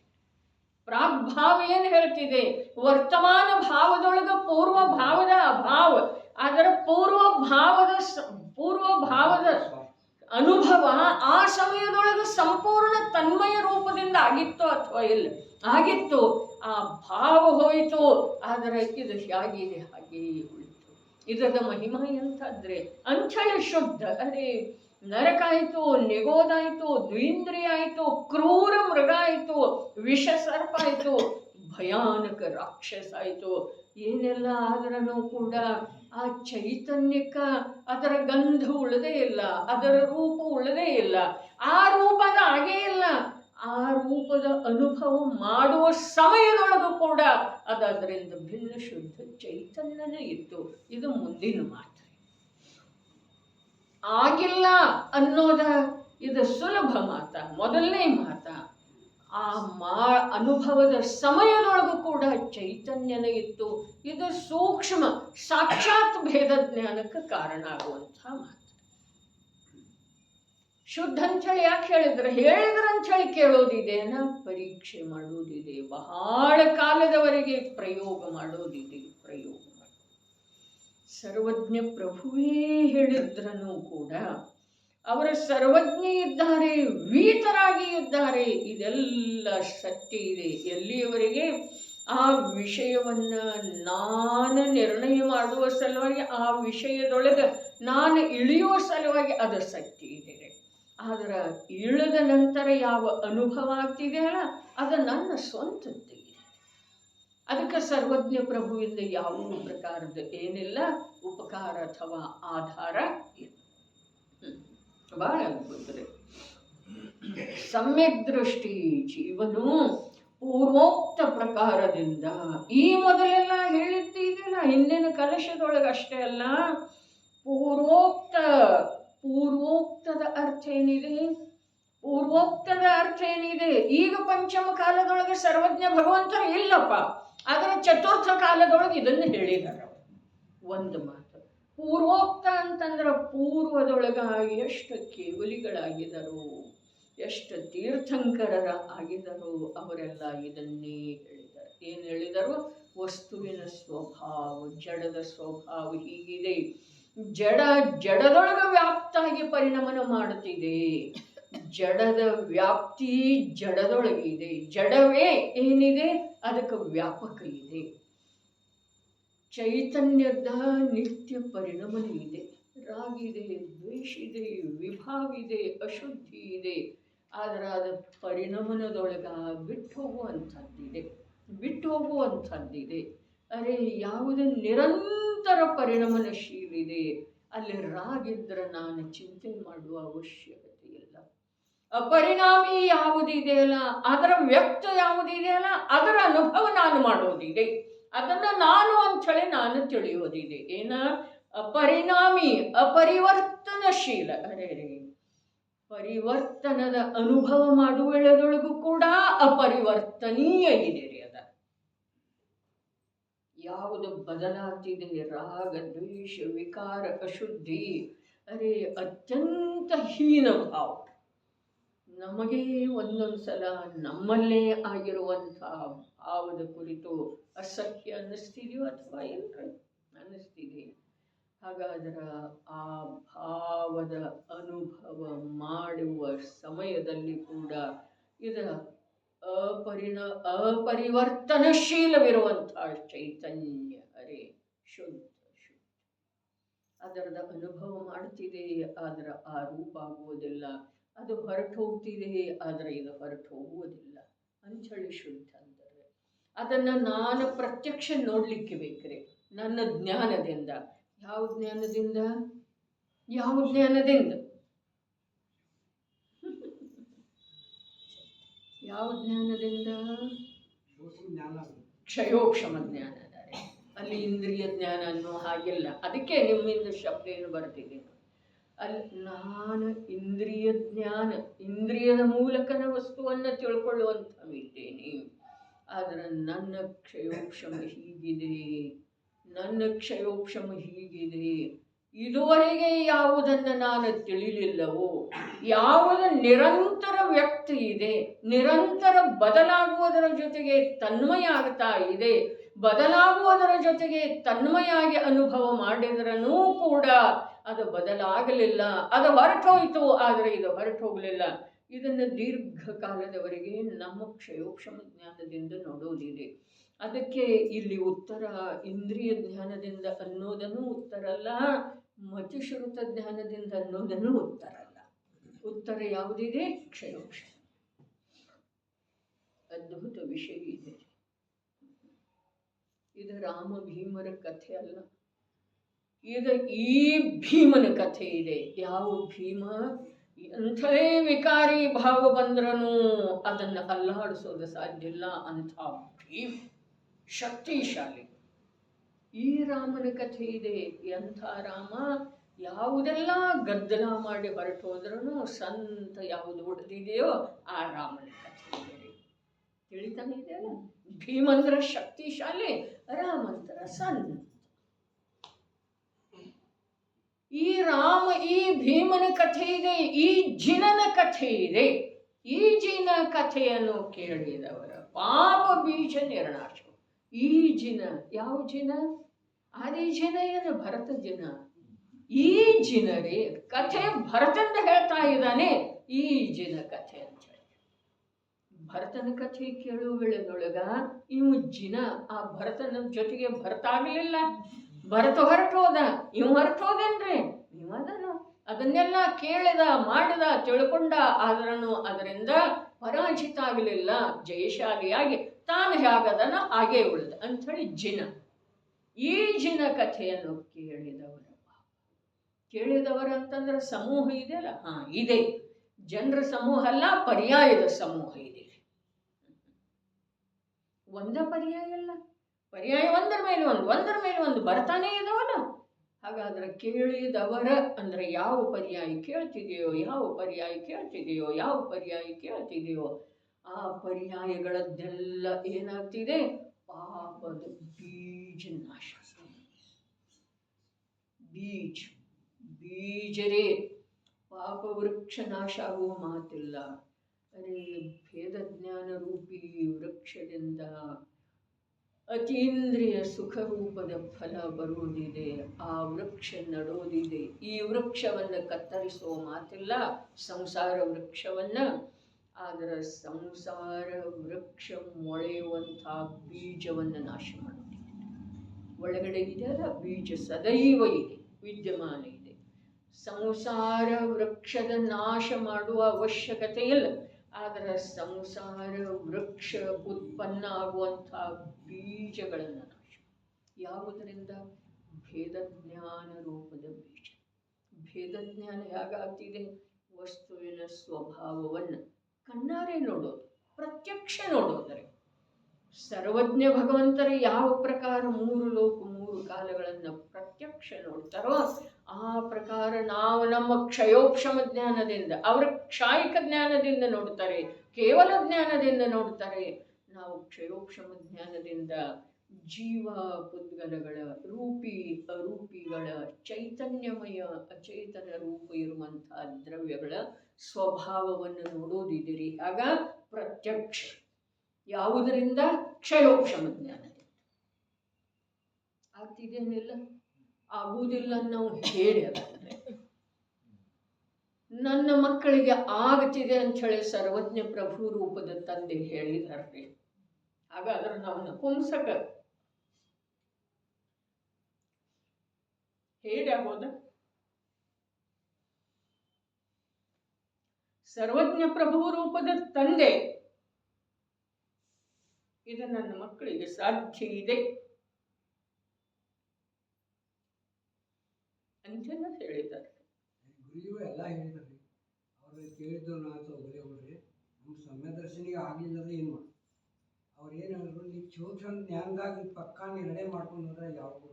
ಪ್ರಾಗ್ಭಾವ ಏನು ಹೇಳ್ತಿದೆ, ವರ್ತಮಾನ ಭಾವದೊಳಗ ಪೂರ್ವ ಭಾವದ ಅಭಾವ, ಅದರ ಪೂರ್ವ ಭಾವದ ಅನುಭವ ಆ ಸಮಯದೊಳಗೆ ಸಂಪೂರ್ಣ ತನ್ಮಯ ರೂಪದಿಂದ ಆಗಿತ್ತು ಅಥವಾ ಇಲ್ಲ ಆಗಿತ್ತು. ಆ ಭಾವ ಹೋಯಿತು, ಆದರೆ ಇದು ಹೇಗಿದೆ ಹಾಗೇ ಉಳಿತು. ಇದರ ಮಹಿಮಾ ಎಂತಾದ್ರೆ ಅಂಥೇಳಿ ಶುದ್ಧ. ಅದೇ ನರಕ ಆಯಿತು, ನೆಗೋದಾಯಿತು, ದ್ವಿಂದ್ರಿಯ ಆಯಿತು, ಕ್ರೂರ ಮೃಗ ಆಯಿತು, ವಿಷ ಸರ್ಪ ಆಯಿತು, ಭಯಾನಕ ರಾಕ್ಷಸ ಆಯಿತು, ಏನೆಲ್ಲ ಆದ್ರೂ ಕೂಡ ಆ ಚೈತನ್ಯಕ್ಕ ಅದರ ಗಂಧ ಉಳದೇ ಇಲ್ಲ, ಅದರ ರೂಪ ಉಳದೇ ಇಲ್ಲ, ಆ ರೂಪದ ಹಾಗೇ ಇಲ್ಲ. ಆ ರೂಪದ ಅನುಭವ ಮಾಡುವ ಸಮಯದೊಳಗೂ ಕೂಡ ಅದರಿಂದ ಭಿನ್ನ ಶುದ್ಧ ಚೈತನ್ಯನೇ ಇತ್ತು. ಇದು ಮುಂದಿನ ಮಾತು. ಆಗಿಲ್ಲ ಅನ್ನೋದ ಇದು ಸುಲಭ ಮಾತ, ಮೊದಲನೇ ಮಾತ. ಆ ಅನುಭವದ ಸಮಯದೊಳಗೂ ಕೂಡ ಚೈತನ್ಯನೇ ಇತ್ತು. ಇದು ಸೂಕ್ಷ್ಮ ಸಾಕ್ಷಾತ್ ಭೇದ ಜ್ಞಾನಕ್ಕೆ ಕಾರಣ ಆಗುವಂಥ ಮಾತು. ಶುದ್ಧ ಅಂಥೇಳಿ ಯಾಕೆ ಹೇಳಿದ್ರಂಥೇಳಿ ಕೇಳೋದಿದೆನ, ಪರೀಕ್ಷೆ ಮಾಡೋದಿದೆ, ಬಹಳ ಕಾಲದವರೆಗೆ ಪ್ರಯೋಗ ಮಾಡೋದಿದೆ. ಸರ್ವಜ್ಞ ಪ್ರಭುವೇ ಹೇಳಿದ್ರನು ಕೂಡ ಅವರ ಸರ್ವಜ್ಞ ಇದ್ದಾರೆ, ವೀತರಾಗಿ ಇದ್ದಾರೆ, ಇದೆಲ್ಲ ಸತ್ಯ ಇದೆ. ಎಲ್ಲಿಯವರೆಗೆ ಆ ವಿಷಯವನ್ನ ನಾನು ನಿರ್ಣಯ ಮಾಡುವ ಸಲುವಾಗಿ, ಆ ವಿಷಯದೊಳಗೆ ನಾನು ಇಳಿಯುವ ಸಲುವಾಗಿ ಅದು ಸತ್ಯ ಇದೆ. ಆದ್ರೆ ಇಳಿದ ನಂತರ ಯಾವ ಅನುಭವ ಆಗ್ತಿದೆಯಲ್ಲ ಅದು ನನ್ನ ಸ್ವಂತದ್ದೇ ಇದೆ. ಅದಕ್ಕೆ ಸರ್ವಜ್ಞ ಪ್ರಭುವಿಂದ ಯಾವ ಪ್ರಕಾರದ ಏನಿಲ್ಲ ಉಪಕಾರ ಅಥವಾ ಆಧಾರ ಇಲ್ಲ. ಬಹಳ ಅದ್ಭುತರೆ. ಸಮ್ಯಕ್ ದೃಷ್ಟಿ ಜೀವನು ಪೂರ್ವೋಕ್ತ ಪ್ರಕಾರದಿಂದ ಈ ಮೊದಲೆಲ್ಲ ಹೇಳಿದ್ದೀನಲ್ಲ ಹಿಂದಿನ ಕಲಶದೊಳಗೆ ಅಷ್ಟೇ ಅಲ್ಲ, ಪೂರ್ವೋಕ್ತದ ಅರ್ಥ ಏನಿದೆ, ಪೂರ್ವೋಕ್ತದ ಅರ್ಥ ಏನಿದೆ. ಈಗ ಪಂಚಮ ಕಾಲದೊಳಗೆ ಸರ್ವಜ್ಞ ಭಗವಂತರು ಇಲ್ಲಪ್ಪ, ಆದರೆ ಚತುರ್ಥ ಕಾಲದೊಳಗೆ ಇದನ್ನು ಹೇಳಿದಾರ. ಒಂದು ಮಾತು ಪೂರ್ವೋಕ್ತ ಅಂತಂದ್ರೆ ಪೂರ್ವದೊಳಗ ಎಷ್ಟು ಕೇವಲಿಗಳಾಗಿದರು, ಎಷ್ಟು ತೀರ್ಥಂಕರರ ಆಗಿದರು, ಅವರೆಲ್ಲ ಇದನ್ನೇ ಹೇಳಿದರು. ಏನು ಹೇಳಿದರು? ವಸ್ತುವಿನ ಸ್ವಭಾವ, ಜಡದ ಸ್ವಭಾವ ಹೀಗಿದೆ, ಜಡದೊಳಗ ವ್ಯಾಪ್ತಾಗಿ ಪರಿಣಮನ ಮಾಡುತ್ತಿದೆ, ಜಡದ ವ್ಯಾಪ್ತಿ ಜಡದೊಳಗಿದೆ, ಜಡವೇ ಏನಿದೆ ಅದಕ್ಕೆ ವ್ಯಾಪಕ ಇದೆ. ಚೈತನ್ಯದ ನಿತ್ಯ ಪರಿಣಮನ ಇದೆ, ರಾಗಿದೆ, ದ್ವೇಷ ಇದೆ, ವಿಭಾವ ಇದೆ, ಅಶುದ್ಧಿ ಇದೆ. ಆದರೆ ಅದು ಪರಿಣಮನದೊಳಗ ಬಿಟ್ಟು ಹೋಗುವಂಥದ್ದಿದೆ. ಅರೆ ಯಾವುದು ನಿರಂತರ ಪರಿಣಮನಶೀಲಿದೆ ಅಲ್ಲಿ ರಾಗಿದ್ರೆ ನಾನು ಚಿಂತೆ ಮಾಡುವ ಅವಶ್ಯಕತೆ ಇಲ್ಲ. ಅಪರಿಣಾಮಿ ಯಾವುದಿದೆಯಲ್ಲ ಅದರ ವ್ಯಕ್ತ ಯಾವುದಿದೆಯಲ್ಲ ಅದರ ಅನುಭವ ನಾನು ಮಾಡೋದಿದೆ, ಅದನ್ನ ನಾನು ಅಂಥೇಳಿ ನಾನು ತಿಳಿಯೋದಿದೆ. ಏನ ಅಪರಿಣಾಮಿ, ಅಪರಿವರ್ತನಶೀಲ. ಅರೆ ಪರಿವರ್ತನದ ಅನುಭವ ಮಾಡುವೆಳದೊಳಗೂ ಕೂಡ ಅಪರಿವರ್ತನೀಯ ಇದೆ ರೀ. ಅದ ಯಾವುದು ಬದಲಾಗ್ತಿದೆ, ರಾಗ, ದ್ವೇಷ, ವಿಕಾರ, ಅಶುದ್ಧಿ, ಅರೆ ಅತ್ಯಂತ ಹೀನ ಭಾವ. ನಮಗೆ ಒಂದೊಂದು ಸಲ ನಮ್ಮಲ್ಲೇ ಆಗಿರುವಂಥ ಭಾವದ ಕುರಿತು ಅಸಹ್ಯ ಅನ್ನಿಸ್ತಿದೆಯೋ ಅಥವಾ ಇಲ್ರಿ ಅನ್ನಿಸ್ತಿದೆ. ಹಾಗಾದ್ರೆ ಆ ಭಾವದ ಅನುಭವ ಮಾಡುವ ಸಮಯದಲ್ಲಿ ಕೂಡ ಇದರ ಅಪರಿವರ್ತನಶೀಲವಿರುವಂತಹ ಚೈತನ್ಯ ಹರೇ ಶುದ್ಧ ಶುದ್ಧ ಅದರದ ಅನುಭವ ಮಾಡ್ತಿದೆ, ಆದರೆ ಆ ರೂಪ ಆಗುವುದಿಲ್ಲ. ಅದು ಹೊರಟು ಹೋಗ್ತಿದೆ, ಆದರೆ ಇದು ಹೊರಟು ಹೋಗುವುದಿಲ್ಲ ಅಂಥೇಳಿ ಶುದ್ಧ ಅಂದರೆ ಅದನ್ನು ನಾನು ಪ್ರತ್ಯಕ್ಷ ನೋಡ್ಲಿಕ್ಕೆ ಬೇಕ್ರಿ ನನ್ನ ಜ್ಞಾನದಿಂದ. ಯಾವ ಜ್ಞಾನದಿಂದ? ಯಾವ ಜ್ಞಾನದಿಂದ? ಯಾವ ಜ್ಞಾನದಿಂದ? ಕ್ಷಯೋಕ್ಷಮ ಜ್ಞಾನ. ಅಲ್ಲಿ ಇಂದ್ರಿಯ ಜ್ಞಾನ ಅನ್ನೋ ಹಾಗಿಲ್ಲ. ಅದಕ್ಕೆ ನಿಮ್ಮಿಂದ ಶಬ್ದ ಏನು ಬರ್ತಿದೆ, ಅಲ್ಲಿ ನಾನು ಇಂದ್ರಿಯ ಜ್ಞಾನ, ಇಂದ್ರಿಯದ ಮೂಲಕನ ವಸ್ತುವನ್ನು ತಿಳ್ಕೊಳ್ಳುವಂಥವಿದ್ದೇನೆ. ಆದರೆ ನನ್ನ ಕ್ಷಯೋಕ್ಷಮ ಹೀಗಿದೆ, ನನ್ನ ಕ್ಷಯೋಕ್ಷಮ ಹೀಗಿದೆ. ಇದುವರೆಗೆ ಯಾವುದನ್ನು ನಾನು ತಿಳಿಲಿಲ್ಲವೋ, ಯಾವುದ ನಿರಂತರ ವ್ಯಕ್ತಿ ಇದೆ, ನಿರಂತರ ಬದಲಾಗುವುದರ ಜೊತೆಗೆ ತನ್ಮಯ ಆಗ್ತಾ ಇದೆ, ಬದಲಾಗುವುದರ ಜೊತೆಗೆ ತನ್ಮಯಾಗಿ ಅನುಭವ ಮಾಡಿದ್ರೂ ಕೂಡ ಅದು ಬದಲಾಗಲಿಲ್ಲ, ಅದು ಹೊರಟೋಯ್ತು, ಆದರೆ ಇದು ಹೊರಟು ಹೋಗಲಿಲ್ಲ. ಇದನ್ನು ದೀರ್ಘಕಾಲದವರೆಗೆ ನಮ್ಮ ಕ್ಷಯೋಕ್ಷಮ ಜ್ಞಾನದಿಂದ ನೋಡೋದಿದೆ. ಅದಕ್ಕೆ ಇಲ್ಲಿ ಉತ್ತರ ಇಂದ್ರಿಯ ಜ್ಞಾನದಿಂದ ಅನ್ನೋದನ್ನು ಉತ್ತರ ಅಲ್ಲ, ಮತಿಶ್ರುತ ಜ್ಞಾನದಿಂದ ಅನ್ನೋದನ್ನು ಉತ್ತರ ಅಲ್ಲ. ಉತ್ತರ ಯಾವುದಿದೆ? ಕ್ಷಯೋಕ್ಷಮ. ಅದ್ಭುತ ವಿಷಯ ಇದೆ. ಇದು ರಾಮ ಭೀಮರ ಕಥೆ ಅಲ್ಲ, ಇದು ಈ ಭೀಮನ ಕಥೆ ಇದೆ. ಯಾವ ಭೀಮ? ಎಂಥದೇ ವಿಕಾರಿ ಭಾವ ಬಂದ್ರೂ ಅದನ್ನು ಅಲ್ಲಾಡಿಸೋದು ಸಾಧ್ಯ ಇಲ್ಲ ಅಂಥ ಭೀಮ, ಶಕ್ತಿಶಾಲಿ. ಈ ರಾಮನ ಕಥೆ ಇದೆ. ಎಂಥ ರಾಮ? ಯಾವುದೆಲ್ಲ ಗದ್ದಲ ಮಾಡಿ ಹೊರಟು ಹೋದ್ರೂ ಸಂತ ಯಾವುದು ಉಳಿದಿದೆಯೋ ಆ ರಾಮನ ಕಥೆ ಇದೆ. ತಿಳಿತಾನೆ ಇದೆಯಲ್ಲ, ಭೀಮಂದ್ರ ಶಕ್ತಿಶಾಲಿ, ರಾಮಂತರ ಸಂತ. ಈ ರಾಮ, ಈ ಭೀಮನ ಕಥೆ ಇದೆ, ಈ ಜಿನನ ಕಥೆ ಇದೆ. ಈ ಜಿನ ಕಥೆಯನ್ನು ಕೇಳಿದವರ ಪಾಪ ಬೀಜ ನಿರ್ನಾಶ. ಈ ಜಿನ ಯಾವ ಜಿನ? ಆದಿ ಜಿನ ಏನು? ಭರತ ಜಿನ. ಈ ಜಿನರೇ ಕಥೆ ಭರತಂದ ಹೇಳ್ತಾ ಇದ್ದಾನೆ. ಈ ಜಿನ ಕಥೆ ಅಂತ ಹೇಳಿ ಭರತನ ಕಥೆ ಕೇಳುವ ವೇಳೆದೊಳಗ ಇವು ಜಿನ ಆ ಭರತನ ಜೊತೆಗೆ ಭರತ ಆಗಲಿಲ್ಲ. ಭರತ ಹೊರಟೋದ, ಇವ್ ಹೊರಟೋದೇನ್ರಿ? ಇವದನು ಅದನ್ನೆಲ್ಲ ಕೇಳಿದ, ಮಾಡಿದ, ತಿಳ್ಕೊಂಡ, ಆದ್ರೂ ಅದರಿಂದ ಪರಾಜಿತ ಆಗಲಿಲ್ಲ. ಜಯಶಾಲಿಯಾಗಿ ತಾನು ಹೇಗದನ ಹಾಗೇ ಉಳಿದ ಅಂಥೇಳಿ ಜಿನ. ಈ ಜಿನ ಕಥೆಯನ್ನು ಕೇಳಿದವರ ಅಂತಂದ್ರೆ ಸಮೂಹ ಇದೆಯಲ್ಲ, ಇದೆ. ಜನರ ಸಮೂಹ ಅಲ್ಲ, ಪರ್ಯಾಯದ ಸಮೂಹ ಇದೆ. ಒಂದ ಪರ್ಯಾಯ ಅಲ್ಲ, ಪರ್ಯಾಯ ಒಂದರ ಮೇಲೆ ಒಂದು, ಒಂದರ ಮೇಲೆ ಒಂದು ಬರ್ತಾನೆ ಇದಾವಲ್ಲ. ಹಾಗಾದ್ರೆ ಕೇಳಿದವರ ಅಂದ್ರೆ ಯಾವ ಪರ್ಯಾಯ ಕೇಳ್ತಿದೆಯೋ, ಯಾವ ಪರ್ಯಾಯ ಕೇಳ್ತಿದೆಯೋ, ಯಾವ ಪರ್ಯಾಯ ಕೇಳ್ತಿದೆಯೋ ಆ ಪರ್ಯಾಯಗಳದ್ದೆಲ್ಲ ಏನಾಗ್ತಿದೆ? ಪಾಪದ ಬೀಜ ನಾಶ. ಬೀಜರೇ ಪಾಪ ವೃಕ್ಷ ನಾಶ ಆಗುವ ಮಾತಿಲ್ಲ. ಅರೆ ಭೇದ ಜ್ಞಾನ ರೂಪಿ ವೃಕ್ಷದಿಂದ ಅತೀಂದ್ರಿಯ ಸುಖ ರೂಪದ ಫಲ ಬರುವುದಿದೆ. ಆ ವೃಕ್ಷ ನಡೋದಿದೆ. ಈ ವೃಕ್ಷವನ್ನು ಕತ್ತರಿಸುವ ಮಾತಿಲ್ಲ, ಸಂಸಾರ ವೃಕ್ಷವನ್ನು. ಆದರೆ ಸಂಸಾರ ವೃಕ್ಷ ಮೊಳೆಯುವಂಥ ಬೀಜವನ್ನು ನಾಶ ಮಾಡುತ್ತಿದೆ. ಒಳಗಡೆ ಇದೆಯಲ್ಲ ಬೀಜ ಸದೈವ ಇದೆ, ವಿದ್ಯಮಾನ ಇದೆ. ಸಂಸಾರ ವೃಕ್ಷದ ನಾಶ ಮಾಡುವ ಅವಶ್ಯಕತೆ ಇಲ್ಲ. ಆದರೆ ಸಂಸಾರ ವೃಕ್ಷ ಉತ್ಪನ್ನ ಆಗುವಂಥ ಬೀಜಗಳನ್ನು ನಾಶ. ಯಾವುದರಿಂದ? ಭೇದ ಜ್ಞಾನ ರೂಪದ ಬೀಜ. ಭೇದ ಜ್ಞಾನ ಹೇಗಾಗ್ತಿದೆ? ವಸ್ತುವಿನ ಸ್ವಭಾವವನ್ನು ಕಣ್ಣಾರೆ ನೋಡೋದು, ಪ್ರತ್ಯಕ್ಷ ನೋಡೋದರೆ. ಸರ್ವಜ್ಞ ಭಗವಂತರ ಯಾವ ಪ್ರಕಾರ ಮೂರು ಲೋಕ ಮೂರು ಕಾಲಗಳನ್ನು ಪ್ರತ್ಯಕ್ಷ ನೋಡ್ತಾರೋ ಆ ಪ್ರಕಾರ ನಾವು ನಮ್ಮ ಕ್ಷಯೋಕ್ಷಮ ಜ್ಞಾನದಿಂದ, ಅವರ ಕ್ಷಾಯಿಕ ಜ್ಞಾನದಿಂದ ನೋಡ್ತಾರೆ, ಕೇವಲ ಜ್ಞಾನದಿಂದ ನೋಡ್ತಾರೆ. ನಾವು ಕ್ಷಯೋಕ್ಷಮ ಜ್ಞಾನದಿಂದ ಜೀವ ಪುದ್ಗಲಗಳ ರೂಪಿ ಅರೂಪಿಗಳ ಚೈತನ್ಯಮಯ ಅಚೇತನ ರೂಪ ಇರುವಂತಹ ದ್ರವ್ಯಗಳ ಸ್ವಭಾವವನ್ನು ನೋಡೋದಿದ್ದೀರಿ. ಆಗ ಪ್ರತ್ಯಕ್ಷ. ಯಾವುದರಿಂದ? ಕ್ಷಯೋಕ್ಷಮ ಜ್ಞಾನದಿಂದ ಆಗ್ತಿದೇನಿಲ್ಲ. ಆಗುವುದಿಲ್ಲ ನಾವು ಹೇಳಿ ಅದನ್ನೇ. ನನ್ನ ಮಕ್ಕಳಿಗೆ ಆಗತಿದೆ ಅಂತ ಹೇಳಿ ಸರ್ವಜ್ಞ ಪ್ರಭು ರೂಪದ ತಂದೆ ಹೇಳಿದಾರ್ರಿ. ಹಾಗಾದ್ರೆ ನಾವು ನಪುಂಸಕ ಹೇಳಿ ಆಗೋದ? ಸರ್ವಜ್ಞ ಪ್ರಭು ರೂಪದ ತಂದೆ ಇದು ನನ್ನ ಮಕ್ಕಳಿಗೆ ಸಾಧ್ಯ ಇದೆ ಅಂತೆಲ್ಲ ಹೇಳಿದ್ದಾರೆ. ಗುರುಗಳು ಎಲ್ಲ ಹೇಳಿದ್ರಿ, ಅವ್ರು ಕೇಳಿದ್ದು ನಾಲ್ಕು ಒಳ್ಳೆ ಹೋಗ್ರಿ, ನಮ್ಮ ಸಮ್ಯ ದರ್ಶನಿಗೆ ಆಗಲಿಲ್ಲದ ಏನು ಮಾಡಿ ಅವ್ರು ಏನು ಹೇಳಿದ್ರು, ನೀವು ಚೋಚನ ಜ್ಞಾನದಾಗ ಪಕ್ಕಾ ನಿರ್ಣಯ ಮಾಡ್ಕೊಂಡು ಹೋದ್ರೆ ಯಾವುದು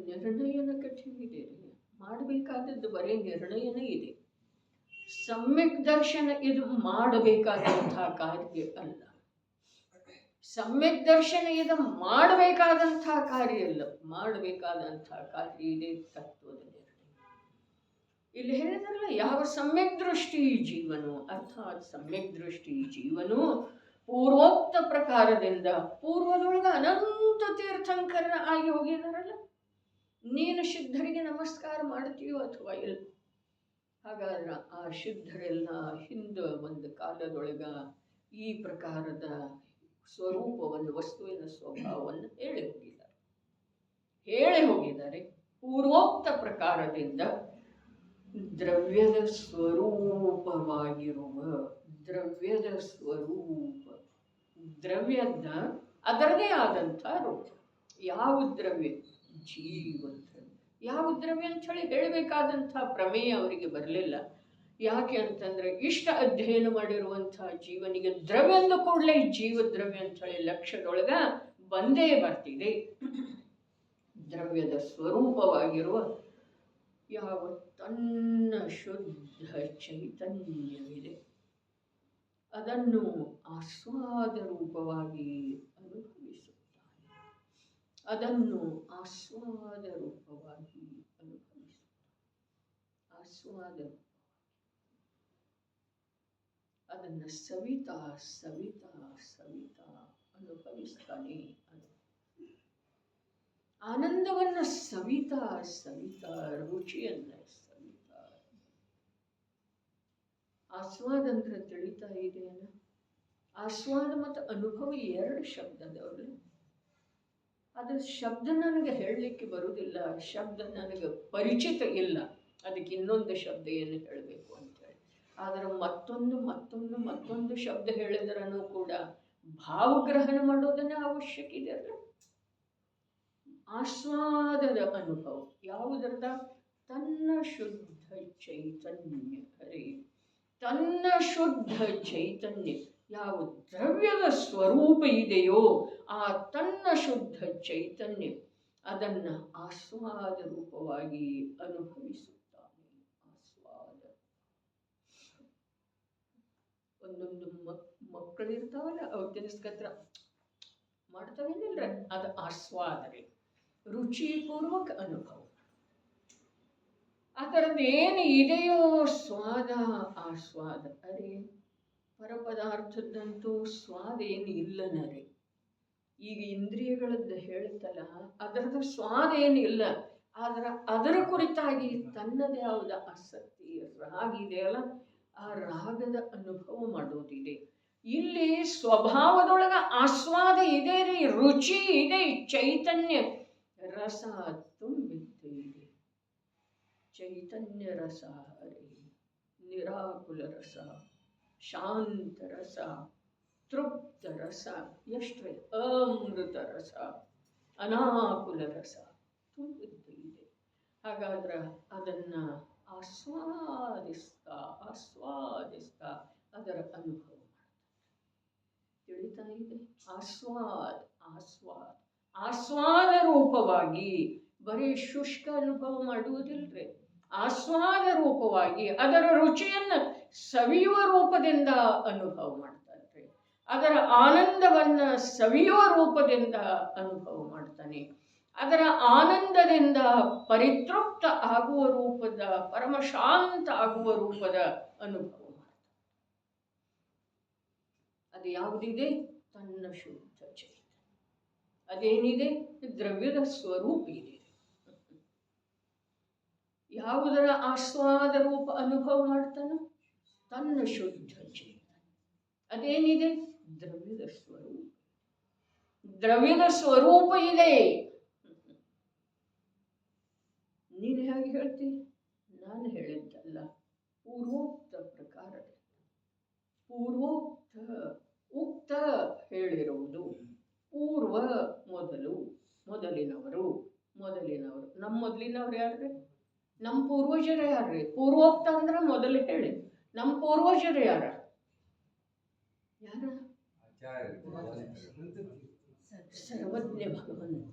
ನಿರ್ಣಯನ ಕಠಿಣ ಇದೆ ರೀ. ಮಾಡಬೇಕಾದದ್ದು ಬರೀ ನಿರ್ಣಯನೇ ಇದೆ. ಸಮ್ಯಕ್ ದರ್ಶನ ಇದು ಮಾಡಬೇಕಾದಂತಹ ಕಾರ್ಯ ಅಲ್ಲ. ಸಮ್ಯಕ್ ದರ್ಶನ ಇದು ಮಾಡಬೇಕಾದಂತಹ ಕಾರ್ಯ ಅಲ್ಲ. ಮಾಡಬೇಕಾದಂತಹ ಕಾರ್ಯ ಇದೆ ತತ್ವದ ನಿರ್ಣಯ. ಇಲ್ಲಿ ಹೇಳಿದ್ರಲ್ಲ, ಯಾವ ಸಮ್ಯಕ್ ದೃಷ್ಟಿ ಜೀವನು, ಅರ್ಥಾತ್ ಸಮ್ಯಕ್ ದೃಷ್ಟಿ ಜೀವನು ಪೂರ್ವೋಕ್ತ ಪ್ರಕಾರದಿಂದ ಪೂರ್ವದೊಳಗೆ ಅನಂತ ತೀರ್ಥಂಕರ ಆಗಿ ಹೋಗಿದಾರಲ್ಲ. ನೀನು ಸಿದ್ಧರಿಗೆ ನಮಸ್ಕಾರ ಮಾಡ್ತೀಯೋ ಅಥವಾ ಇಲ್ಲ? ಹಾಗಾದ್ರೆ ಆ ಸಿದ್ಧರೆಲ್ಲ ಹಿಂದೆ ಒಂದು ಕಾಲದೊಳಗ ಈ ಪ್ರಕಾರದ ಸ್ವರೂಪವನ್ನು, ವಸ್ತುವಿನ ಸ್ವಭಾವವನ್ನು ಹೇಳಿ ಹೋಗಿದ್ದಾರೆ. ಪೂರ್ವೋಕ್ತ ಪ್ರಕಾರದಿಂದ ದ್ರವ್ಯದ ಸ್ವರೂಪವಾಗಿರುವ ದ್ರವ್ಯದ ಸ್ವರೂಪ, ದ್ರವ್ಯದ ಅದರದೇ ಆದಂಥ ರೂಪ. ಯಾವ ದ್ರವ್ಯ? ಜೀವ ದ್ರವ್ಯ. ಯಾವ ದ್ರವ್ಯ ಅಂತ ಹೇಳಿ ಹೇಳಬೇಕಾದಂಥ ಪ್ರಮೇಯ ಅವರಿಗೆ ಬರಲಿಲ್ಲ. ಯಾಕೆ ಅಂತಂದ್ರೆ ಇಷ್ಟ ಅಧ್ಯಯನ ಮಾಡಿರುವಂತಹ ಜೀವನಿಗೆ ದ್ರವ್ಯ ಅಂದ ಕೂಡಲೇ ಜೀವ ದ್ರವ್ಯ ಅಂತ ಹೇಳಿ ಲಕ್ಷ್ಯದೊಳಗ ಬಂದೇ ಬರ್ತಿದೆ. ದ್ರವ್ಯದ ಸ್ವರೂಪವಾಗಿರುವ ಯಾವ ತನ್ನ ಶುದ್ಧ ಚೈತನ್ಯವಿದೆ ಅದನ್ನು ಆಸ್ವಾದ ರೂಪವಾಗಿ ಅನುಭವಿಸುತ್ತಾನೆ. ಅದನ್ನು ಆಸ್ವಾದ ರೂಪವಾಗಿ ಅನುಭವಿಸುತ್ತಾನೆ. ಆಸ್ವಾದ ಅದನ್ನು ಸವಿತಾ ಸವಿತಾ ಸವಿತಾ ಅನುಭವಿಸ್ತಾನೆ. ಆನಂದವನ್ನು ಸವಿತಾ ಸವಿತಾ, ರುಚಿಯನ್ನ ಸವಿತಾ. ಆಸ್ವಾದ ಅಂದ್ರೆ ತಿಳಿತಾ ಇದೆಯಲ್ಲ, ಆಸ್ವಾದ ಮತ್ತು ಅನುಭವ ಎರಡು ಶಬ್ದದವ್ರು. ಅದ್ರ ಶಬ್ದ ನನಗೆ ಹೇಳಲಿಕ್ಕೆ ಬರುವುದಿಲ್ಲ, ಶಬ್ದ ನನಗೆ ಪರಿಚಿತ ಇಲ್ಲ. ಅದಕ್ಕೆ ಇನ್ನೊಂದು ಶಬ್ದ ಏನು ಹೇಳಬೇಕು ಅಂತೇಳಿ. ಆದರೆ ಮತ್ತೊಂದು ಶಬ್ದ ಹೇಳಿದ್ರೂ ಕೂಡ ಭಾವಗ್ರಹಣ ಮಾಡೋದನ್ನ ಅವಶ್ಯಕ ಇದೆ ಅಲ್ಲ. ಆಸ್ವಾದದ ಅನುಭವ ಯಾವುದರದ? ತನ್ನ ಶುದ್ಧ ಚೈತನ್ಯ ಹರೇ. ತನ್ನ ಶುದ್ಧ ಚೈತನ್ಯ ಯಾವ ದ್ರವ್ಯದ ಸ್ವರೂಪ ಇದೆಯೋ ಆ ತನ್ನ ಶುದ್ಧ ಚೈತನ್ಯ ಅದನ್ನ ಆಸ್ವಾದ ರೂಪವಾಗಿ ಅನುಭವಿಸುತ್ತಾನೆ. ಆಸ್ವಾದ. ಒಂದೊಂದು ಮಕ್ಕಳಿರ್ತಾವಲ್ಲ, ಅವು ತಿನ್ನಿಸ್ಕತ್ರ ಮಾಡ್ತಾವೇನಿಲ್ರ, ಅದು ಆಸ್ವಾದ ರೀ. ರುಚಿಪೂರ್ವಕ ಅನುಭವ. ಆ ಥರದ್ದು ಏನು ಇದೆಯೋ ಸ್ವಾದ, ಆಸ್ವಾದ. ಅರೆ ಪರಪದಾರ್ಥದಂತೂ ಸ್ವಾದ ಏನು ಇಲ್ಲನರೆ. ಈಗ ಇಂದ್ರಿಯಗಳದ್ದು ಹೇಳ್ತಲ್ಲ, ಅದರದ ಸ್ವಾದ ಏನು ಇಲ್ಲ. ಆದ್ರೆ ಅದರ ಕುರಿತಾಗಿ ತನ್ನದೇ ಯಾವುದ ಆಸಕ್ತಿ ರಾಗ ಇದೆಯಲ್ಲ, ಆ ರಾಗದ ಅನುಭವ ಮಾಡೋದಿದೆ. ಇಲ್ಲಿ ಸ್ವಭಾವದೊಳಗ ಆಸ್ವಾದ ಇದೆ ರೀ, ರುಚಿ ಇದೆ, ಚೈತನ್ಯ ರಸ ತುಂಬಿದ್ದು ಇದೆ. ಚೈತನ್ಯ ರಸ ಹರಿ, ನಿರಾಕುಲ ರಸ, ಶಾಂತ ರಸ, ತೃಪ್ತ ರಸ, ಎಷ್ಟ್ರೆ ಅಮೃತ ರಸ, ಅನಾಕುಲ ರಸ ತುಂಬಿದ್ದು ಇದೆ. ಹಾಗಾದ್ರೆ ಅದನ್ನ ಆಸ್ವಾದಿಸ್ತಾ ಅದರ ಅನುಭವ ತಿಳಿತಾ ಇದೆ. ಆಸ್ವಾದ ರೂಪವಾಗಿ ಬರೀ ಶುಷ್ಕ ಅನುಭವ ಮಾಡುವುದಿಲ್ರಿ. ಆಸ್ವಾದ ರೂಪವಾಗಿ ಅದರ ರುಚಿಯನ್ನು ಸವಿಯುವ ರೂಪದಿಂದ ಅನುಭವ ಮಾಡ್ತಾನೆ. ಅದರ ಆನಂದವನ್ನ ಸವಿಯುವ ರೂಪದಿಂದ ಅನುಭವ ಮಾಡ್ತಾನೆ. ಅದರ ಆನಂದದಿಂದ ಪರಿತೃಪ್ತ ಆಗುವ ರೂಪದ, ಪರಮಶಾಂತ ಆಗುವ ರೂಪದ ಅನುಭವ ಮಾಡ್ತಾನೆ. ಅದು ಯಾವುದಿದೆ? ತನ್ನ ಶುದ್ಧ ಚೈತನ್ಯ. ಅದೇನಿದೆ? ದ್ರವ್ಯದ ಸ್ವರೂಪ ಇದೆ. ಯಾವುದರ ಆಸ್ವಾದ ರೂಪ ಅನುಭವ ಮಾಡ್ತಾನೋ? ತನ್ನ ಶುದ್ಧ ಚೇತನ. ಅದೇನಿದೆ? ದ್ರವ್ಯದ ಸ್ವರೂಪ. ದ್ರವ್ಯದ ಸ್ವರೂಪ ಇದೆ. ನೀನು ಹೇಗೆ ಹೇಳ್ತೀನಿ? ನಾನು ಹೇಳಿದ್ದಲ್ಲ, ಪೂರ್ವೋಕ್ತ ಪ್ರಕಾರದ. ಪೂರ್ವೋಕ್ತ ಉಕ್ತ ಹೇಳಿರುವುದು. ಪೂರ್ವ ಮೊದಲು, ಮೊದಲಿನವರು. ನಮ್ಮ ಮೊದಲಿನವ್ರು ಯಾರ್ರಿ? ನಮ್ಮ ಪೂರ್ವಜರು ಯಾರ್ರಿ? ಪೂರ್ವೋಕ್ತ ಅಂದ್ರೆ ಮೊದಲು ಹೇಳಿ. ನಮ್ಮ ಪೂರ್ವಜರು ಯಾರ? ಸರ್ವಜ್ಞ ಭಗವಂತ,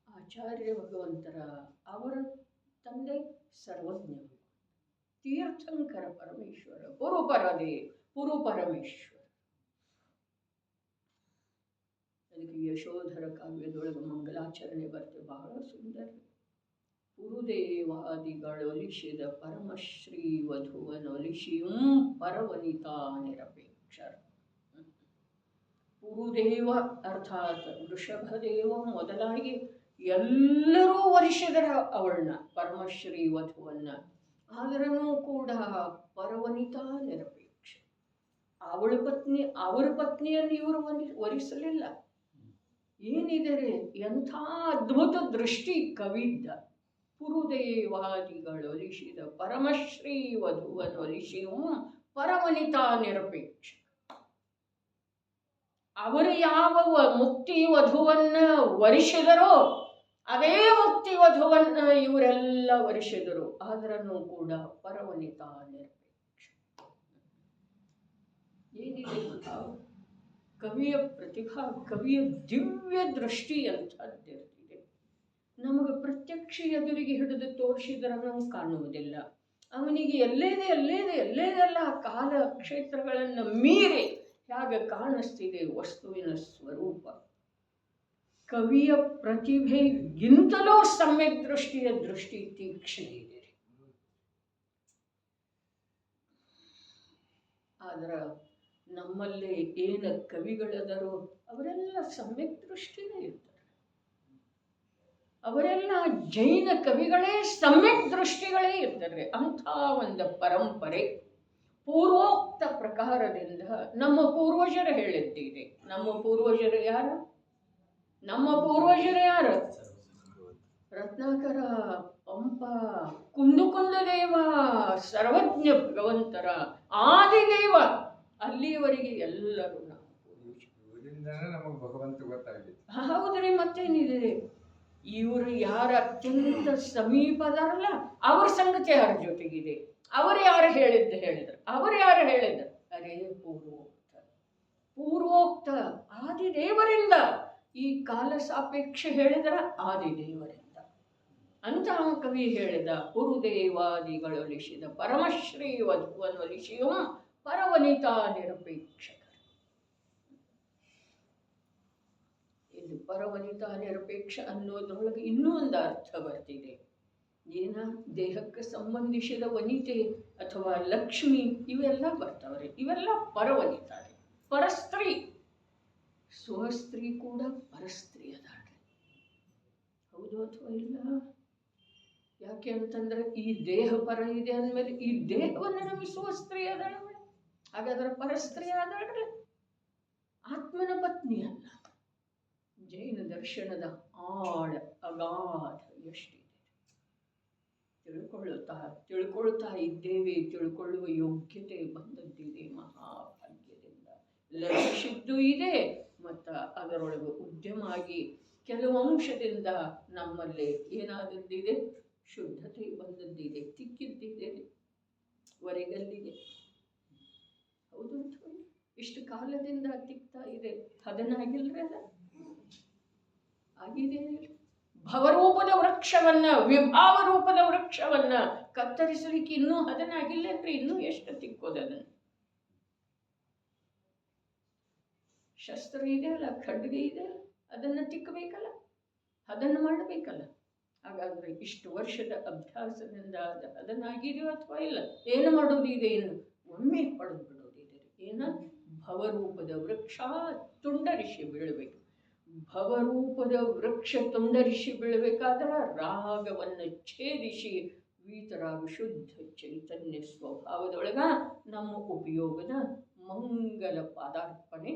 ಆಚಾರ್ಯ ಭಗವಂತರ. ಅವರ ತಂದೆ ಸರ್ವಜ್ಞ, ತೀರ್ಥಂಕರ ಪರಮೇಶ್ವರ, ಪುರು ಪರಮೇಶ್ವರ. ಅದಕ್ಕೆ ಯಶೋಧರ ಕಾವ್ಯದೊಳಗೆ ಮಂಗಲಾಚರಣೆ ಬರ್ತದೆ, ಬಹಳ ಸುಂದರ. ಪುರುದೇವಾದಿಗಳೊಲಿಸಿದ ಪರಮಶ್ರೀ ವಧುವನೊಲಿಸಿಯೂ ಪರವನಿತಾ ನಿರಪೇಕ್ಷರ. ಪುರುದೇವ ಅರ್ಥಾತ್ ವೃಷಭದೇವ ಮೊದಲಾಗಿ ಎಲ್ಲರೂ ಒಲಿಸಿದರ ಅವಳನ್ನ, ಪರಮಶ್ರೀ ವಧುವನ್ನ. ಆದರೂ ಕೂಡ ಪರವನಿತಾ ನಿರಪೇಕ್ಷ. ಅವರ ಪತ್ನಿಯನ್ನು ಇವರು ವರಿಸಲಿಲ್ಲ. ಏನಿದರೆ ಎಂಥ ಅದ್ಭುತ ದೃಷ್ಟಿ ಕವಿದ್ದ. ಪುರುದೇವಾದಿಗಳೊಲಿಸಿದ ಪರಮಶ್ರೀ ವಧುವನೊಲಿಸಿಯೂ ಪರವನಿತಾ ನಿರಪೇಕ್ಷ. ಅವರು ಯಾವ ಮುಕ್ತಿ ವಧುವನ್ನ ವರಿಸಿದರೋ ಅದೇ ಮುಕ್ತಿ ವಧುವನ್ನ ಇವರೆಲ್ಲ ವರಿಸಿದರು. ಆದ್ರೂ ಕೂಡ ಪರವನಿತಾ ನಿರಪೇಕ್ಷ. ಏನಿದೆ ಕವಿಯ ಪ್ರತಿಭಾ, ಕವಿಯ ದಿವ್ಯ ದೃಷ್ಟಿ ಅಂಥದ್ದಿರ್ತಿದೆ. ನಮಗೆ ಪ್ರತ್ಯಕ್ಷ ಎದುರಿಗೆ ಹಿಡಿದು ತೋರಿಸಿದ್ರೆ ನಾವು ಕಾಣುವುದಿಲ್ಲ. ಅವನಿಗೆ ಎಲ್ಲೇದೆಲ್ಲ ಕಾಲ ಕ್ಷೇತ್ರಗಳನ್ನು ಮೀರಿ ಹೇಗೆ ಕಾಣಿಸ್ತಿದೆ ವಸ್ತುವಿನ ಸ್ವರೂಪ. ಕವಿಯ ಪ್ರತಿಭೆಗಿಂತಲೂ ಸಮ್ಯಕ್ ದೃಷ್ಟಿಯ ದೃಷ್ಟಿ ತೀಕ್ಷ್ಣ ಇದೆ. ಆದ್ರೆ ನಮ್ಮಲ್ಲಿ ಏನು ಕವಿಗಳದರೋ ಅವರೆಲ್ಲ ಸಮ್ಯಕ್ ದೃಷ್ಟಿನೇ ಇರ್ತಾರೆ. ಅವರೆಲ್ಲ ಜೈನ ಕವಿಗಳೇ ಸಮ್ಯಕ್ ದೃಷ್ಟಿಗಳೇ ಇರ್ತಾರೆ. ಅಂಥ ಒಂದು ಪರಂಪರೆ ಪೂರ್ವೋಕ್ತ ಪ್ರಕಾರದಿಂದ ನಮ್ಮ ಪೂರ್ವಜರು ಹೇಳಿದ್ದಿದೆ. ನಮ್ಮ ಪೂರ್ವಜರು ಯಾರು? ರತ್ನಾಕರ, ಪಂಪ, ಕುಂದುದೇವ, ಸರ್ವಜ್ಞ ಭಗವಂತರ, ಆದಿದೇವ. ಅಲ್ಲಿಯವರೆಗೆ ಎಲ್ಲರೂ ನಾವು ಭಗವಂತ ಗೊತ್ತಾಗಿದೆ. ಹೌದ್ರಿ, ಮತ್ತೇನಿದೆ? ಇವರು ಯಾರು ಅತ್ಯಂತ ಸಮೀಪದಾರಲ್ಲ ಅವ್ರ ಸಂಗತಿ ಯಾರ ಜೊತೆಗಿದೆ? ಅವರು ಯಾರು ಹೇಳಿದ್ರು? ಅರೆ ಪೂರ್ವೋಕ್ತ ಆದಿದೇವರಿಂದ. ಈ ಕಾಲ ಸಾಪೇಕ್ಷ ಹೇಳಿದ್ರ ಆದಿದೇವರಿಂದ. ಅಂತಹ ಕವಿ ಹೇಳಿದ ಪುರುದೇವಾದಿಗಳೊಲಿಸಿದ ಪರಮಶ್ರೀ ವಧುವನೊಲಿಸಿಯೂ ಪರವನಿತಾ ನಿರಪೇಕ್ಷಕ. ಇದು ಪರವನಿತಾ ನಿರಪೇಕ್ಷ ಅನ್ನೋದ್ರೊಳಗೆ ಇನ್ನೂ ಒಂದು ಅರ್ಥ ಬರ್ತಿದೆ. ಏನ? ದೇಹಕ್ಕೆ ಸಂಬಂಧಿಸಿದ ವನಿತೆ ಅಥವಾ ಲಕ್ಷ್ಮಿ ಇವೆಲ್ಲ ಬರ್ತಾವ್ರೆ. ಇವೆಲ್ಲ ಪರವನಿತಾರೆ. ಪರಸ್ತ್ರೀ, ಸ್ವಸ್ತ್ರೀ ಕೂಡ ಪರಸ್ತ್ರೀ ಅದಾಳೆ. ಹೌದು ಅಥವಾ ಇಲ್ಲ? ಯಾಕೆ ಅಂತಂದ್ರೆ ಈ ದೇಹ ಪರ ಇದೆ ಅಂದಮೇಲೆ ಈ ದೇಹವನ್ನು ನಮಿಸುವ ಸ್ತ್ರೀ ಅದಾಳವಳೆ. ಹಾಗಾದ್ರೆ ಪರಸ್ತ್ರೀ ಆದಾಡ್ರೆ ಆತ್ಮನ ಪತ್ನಿ ಅಲ್ಲ. ಜೈನ ದರ್ಶನದ ಆಳ ಅಗಾಧ ಎಷ್ಟಿದೆ. ತಿಳ್ಕೊಳ್ತಾ ಇದ್ದೇವೆ. ತಿಳ್ಕೊಳ್ಳುವ ಯೋಗ್ಯತೆ ಬಂದದ್ದಿದೆ ಮಹಾಭಾಗ್ಯದಿಂದ. ಲಭಿಸಿದ್ದು ಇದೆ ಮತ್ತು ಅದರೊಳಗೆ ಉದ್ಯಮ ಆಗಿ ಕೆಲವು ಅಂಶದಿಂದ ನಮ್ಮಲ್ಲಿ ಏನಾದದ್ದಿದೆ? ಶುದ್ಧತೆ ಬಂದದ್ದಿದೆ, ತಿಕ್ಕಿದ್ದಿದೆ, ವರೆಗಲ್ಲಿದೆ. ಹೌದು, ಇಷ್ಟು ಕಾಲದಿಂದ ತಿಕ್ತಾ ಇದೆ. ಹದನಾಗಿಲ್ರಿ ಅದ ಆಗಿದೆ. ಭವರೂಪದ ವೃಕ್ಷವನ್ನ, ವಿಭಾವ ರೂಪದ ವೃಕ್ಷವನ್ನ ಕತ್ತರಿಸಲಿಕ್ಕೆ ಇನ್ನೂ ಹದನಾಗಿಲ್ಲ ಅಂದ್ರೆ ಇನ್ನೂ ಎಷ್ಟು ತಿಕ್ಕೋದನ್ನ. ಶಸ್ತ್ರ ಇದೆ ಅಲ್ಲ, ಖಡ್ಗೆ ಇದೆ ಅಲ್ಲ, ಅದನ್ನ ತಿಕ್ಕಬೇಕಲ್ಲ, ಅದನ್ನು ಮಾಡಬೇಕಲ್ಲ. ಹಾಗಾದ್ರೆ ಇಷ್ಟು ವರ್ಷದ ಅಭ್ಯಾಸದಿಂದ ಅದು ಅದನ್ನಾಗಿದೆಯೋ ಅಥವಾ ಇಲ್ಲ? ಏನು ಮಾಡೋದಿದೆ? ಏನು ಒಮ್ಮೆ ಹೊಡೆದು ಬಿಡೋದಿದೆ. ಏನ? ಭವರೂಪದ ವೃಕ್ಷ ತುಂಡರಿಸಿ ಬೀಳಬೇಕು. ಭವರೂಪದ ವೃಕ್ಷ ತುಂಡರಿಸಿ ಬೀಳಬೇಕಾದ್ರೆ ರಾಗವನ್ನು ಛೇದಿಸಿ ವೀತರಾಗ ಶುದ್ಧ ಚೈತನ್ಯ ಸ್ವಭಾವದೊಳಗ ನಮ್ಮ ಉಪಯೋಗದ ಮಂಗಲ ಪಾದಾರ್ಪಣೆ